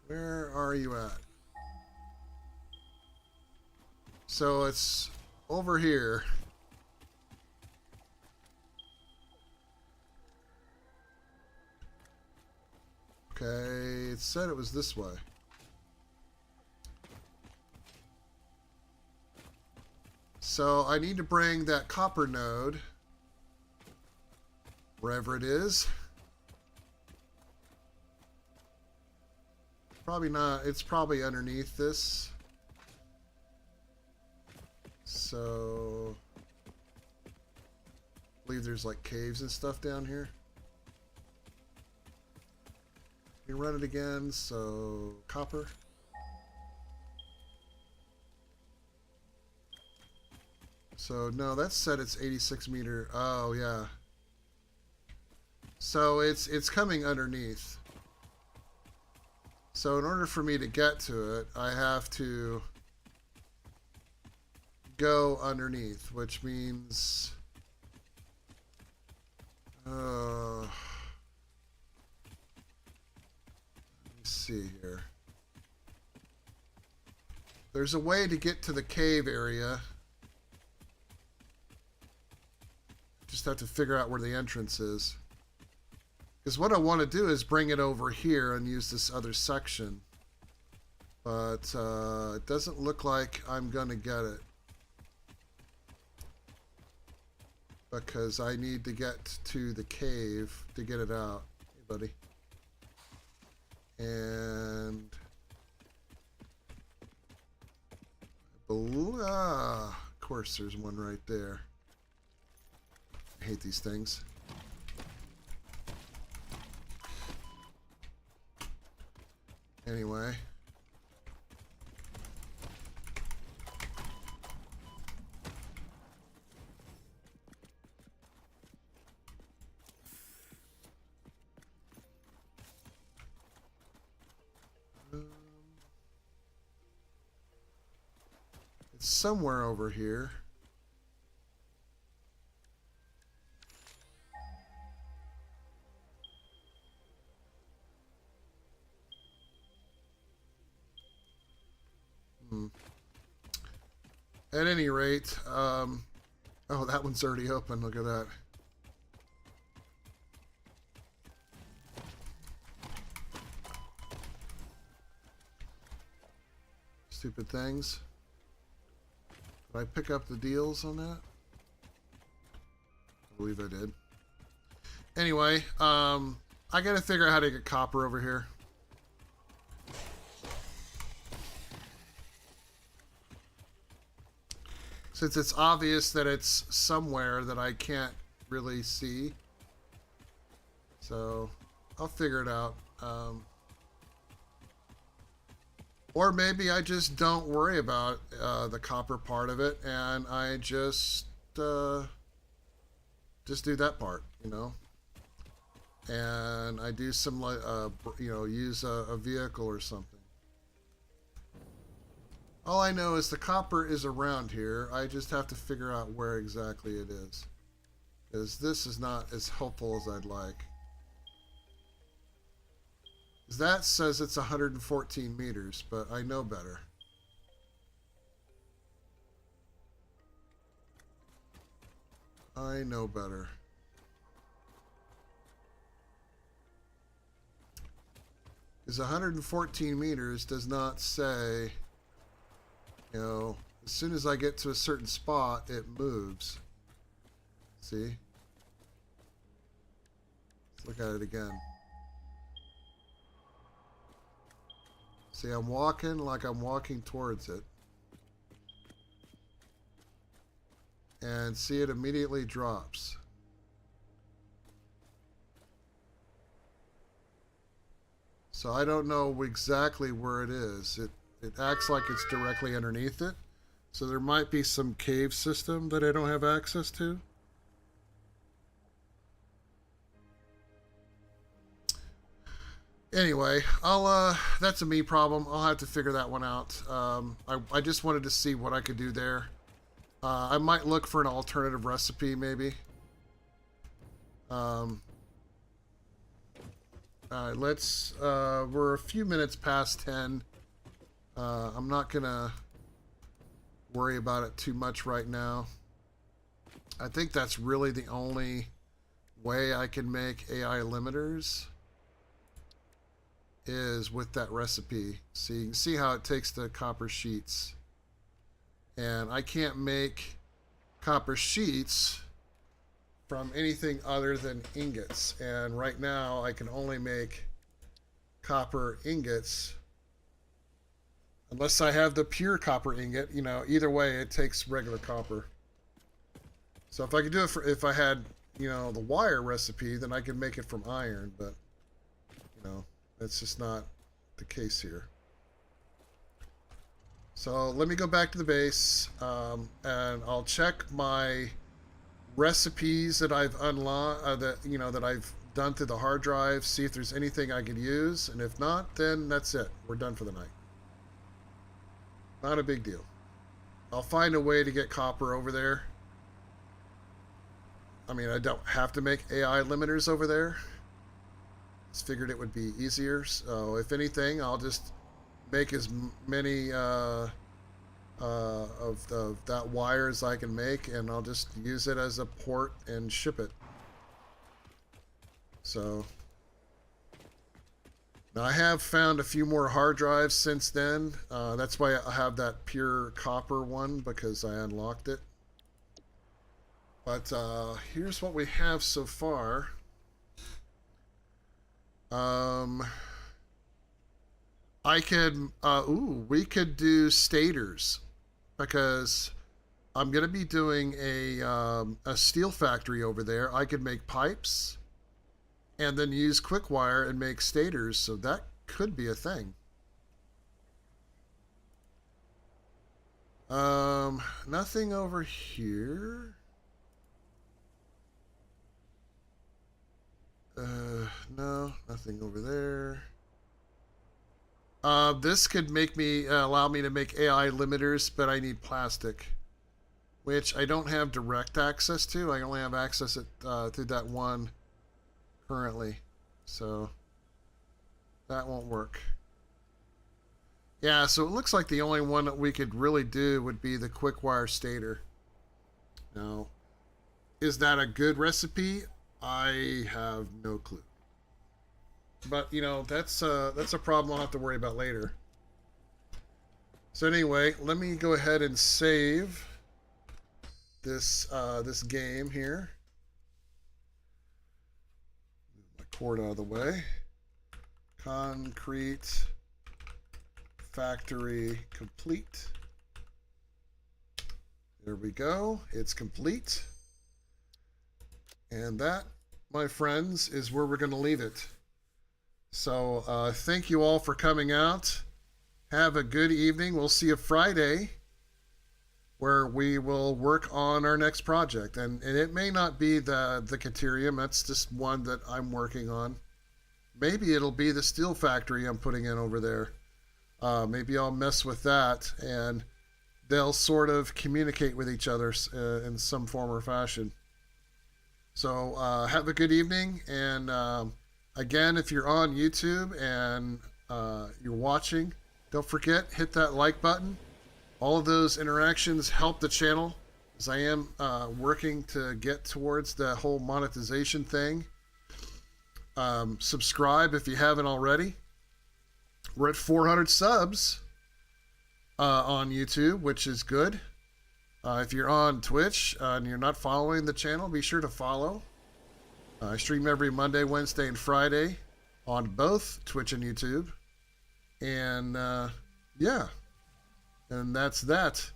Where are you at? So it's over here. Okay, it said it was this way. So I need to bring that copper node wherever it is. Probably not. It's probably underneath this. So I believe there's like caves and stuff down here. You run it again, so copper. So no, that said it's 86 meter. Oh yeah. So it's coming underneath. So in order for me to get to it, I have to go underneath, which means see here. There's a way to get to the cave area. Just have to figure out where the entrance is. Because what I want to do is bring it over here and use this other section. But it doesn't look like I'm going to get it. Because I need to get to the cave to get it out. Hey, buddy. And Of course, there's one right there. I hate these things. Anyway. It's somewhere over here. At any rate, oh, that one's already open. Look at that. Stupid things. Did I pick up the deals on that? I believe I did. Anyway, I gotta figure out how to get copper over here. Since it's obvious that it's somewhere that I can't really see. So, I'll figure it out. Or maybe I just don't worry about the copper part of it, and I just do that part, you know. And I do some, use a vehicle or something. All I know is the copper is around here. I just have to figure out where exactly it is. Because this is not as helpful as I'd like. That says it's 114 meters, but I know better. I know better. Because 114 meters does not say, you know, as soon as I get to a certain spot, it moves. See? Let's look at it again. See, I'm walking like I'm walking towards it. And see, it immediately drops. So I don't know exactly where it is. It acts like it's directly underneath it. So there might be some cave system that I don't have access to. Anyway, that's a me problem. I'll have to figure that one out. I just wanted to see what I could do there. I might look for an alternative recipe, maybe. Alright, we're a few minutes past 10. I'm not gonna worry about it too much right now. I think that's really the only way I can make AI limiters is with that recipe. So you can see how it takes the copper sheets. And I can't make copper sheets from anything other than ingots. And right now I can only make copper ingots unless I have the pure copper ingot. You know, either way it takes regular copper. So if I could do it if I had, you know, the wire recipe, then I could make it from iron, but you know, that's just not the case here. So let me go back to the base, and I'll check my recipes that I've unlocked, that I've done through the hard drive, see if there's anything I could use, and if not, then that's it. We're done for the night. Not a big deal. I'll find a way to get copper over there. I mean, I don't have to make AI limiters over there. Just figured it would be easier. So if anything, I'll just make as many of that wire as I can make, and I'll just use it as a port and ship it. So now I have found a few more hard drives since then. That's why I have that pure copper one, because I unlocked it. But here's what we have so far. I could, we could do stators. because I'm going to be doing a steel factory over there. I could make pipes and then use quick wire and make stators, so that could be a thing. Nothing over here. No, nothing over there. This could make me allow me to make AI limiters, but I need plastic, which I don't have direct access to. I only have access through that one currently, so that won't work. Yeah, so it looks like the only one that we could really do would be the quick wire stator. Now, is that a good recipe? I have no clue. But you know, that's a problem I'll have to worry about later. So anyway, let me go ahead and save this game here. Move my cord out of the way. Concrete factory complete. There we go. It's complete. And that, my friends, is where we're going to leave it. So thank you all for coming out. Have a good evening. We'll see you Friday, where we will work on our next project. And it may not be the Caterium. That's just one that I'm working on. Maybe it'll be the steel factory I'm putting in over there. Maybe I'll mess with that, and they'll sort of communicate with each other in some form or fashion. So have a good evening, and again, if you're on YouTube and you're watching, don't forget, hit that like button. All of those interactions help the channel, as I am working to get towards the whole monetization thing. Subscribe if you haven't already. We're at 400 subs on YouTube, which is good. If you're on Twitch and you're not following the channel, be sure to follow. I stream every Monday, Wednesday, and Friday on both Twitch and YouTube. And yeah, and that's that.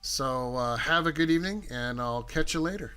So have a good evening, and I'll catch you later.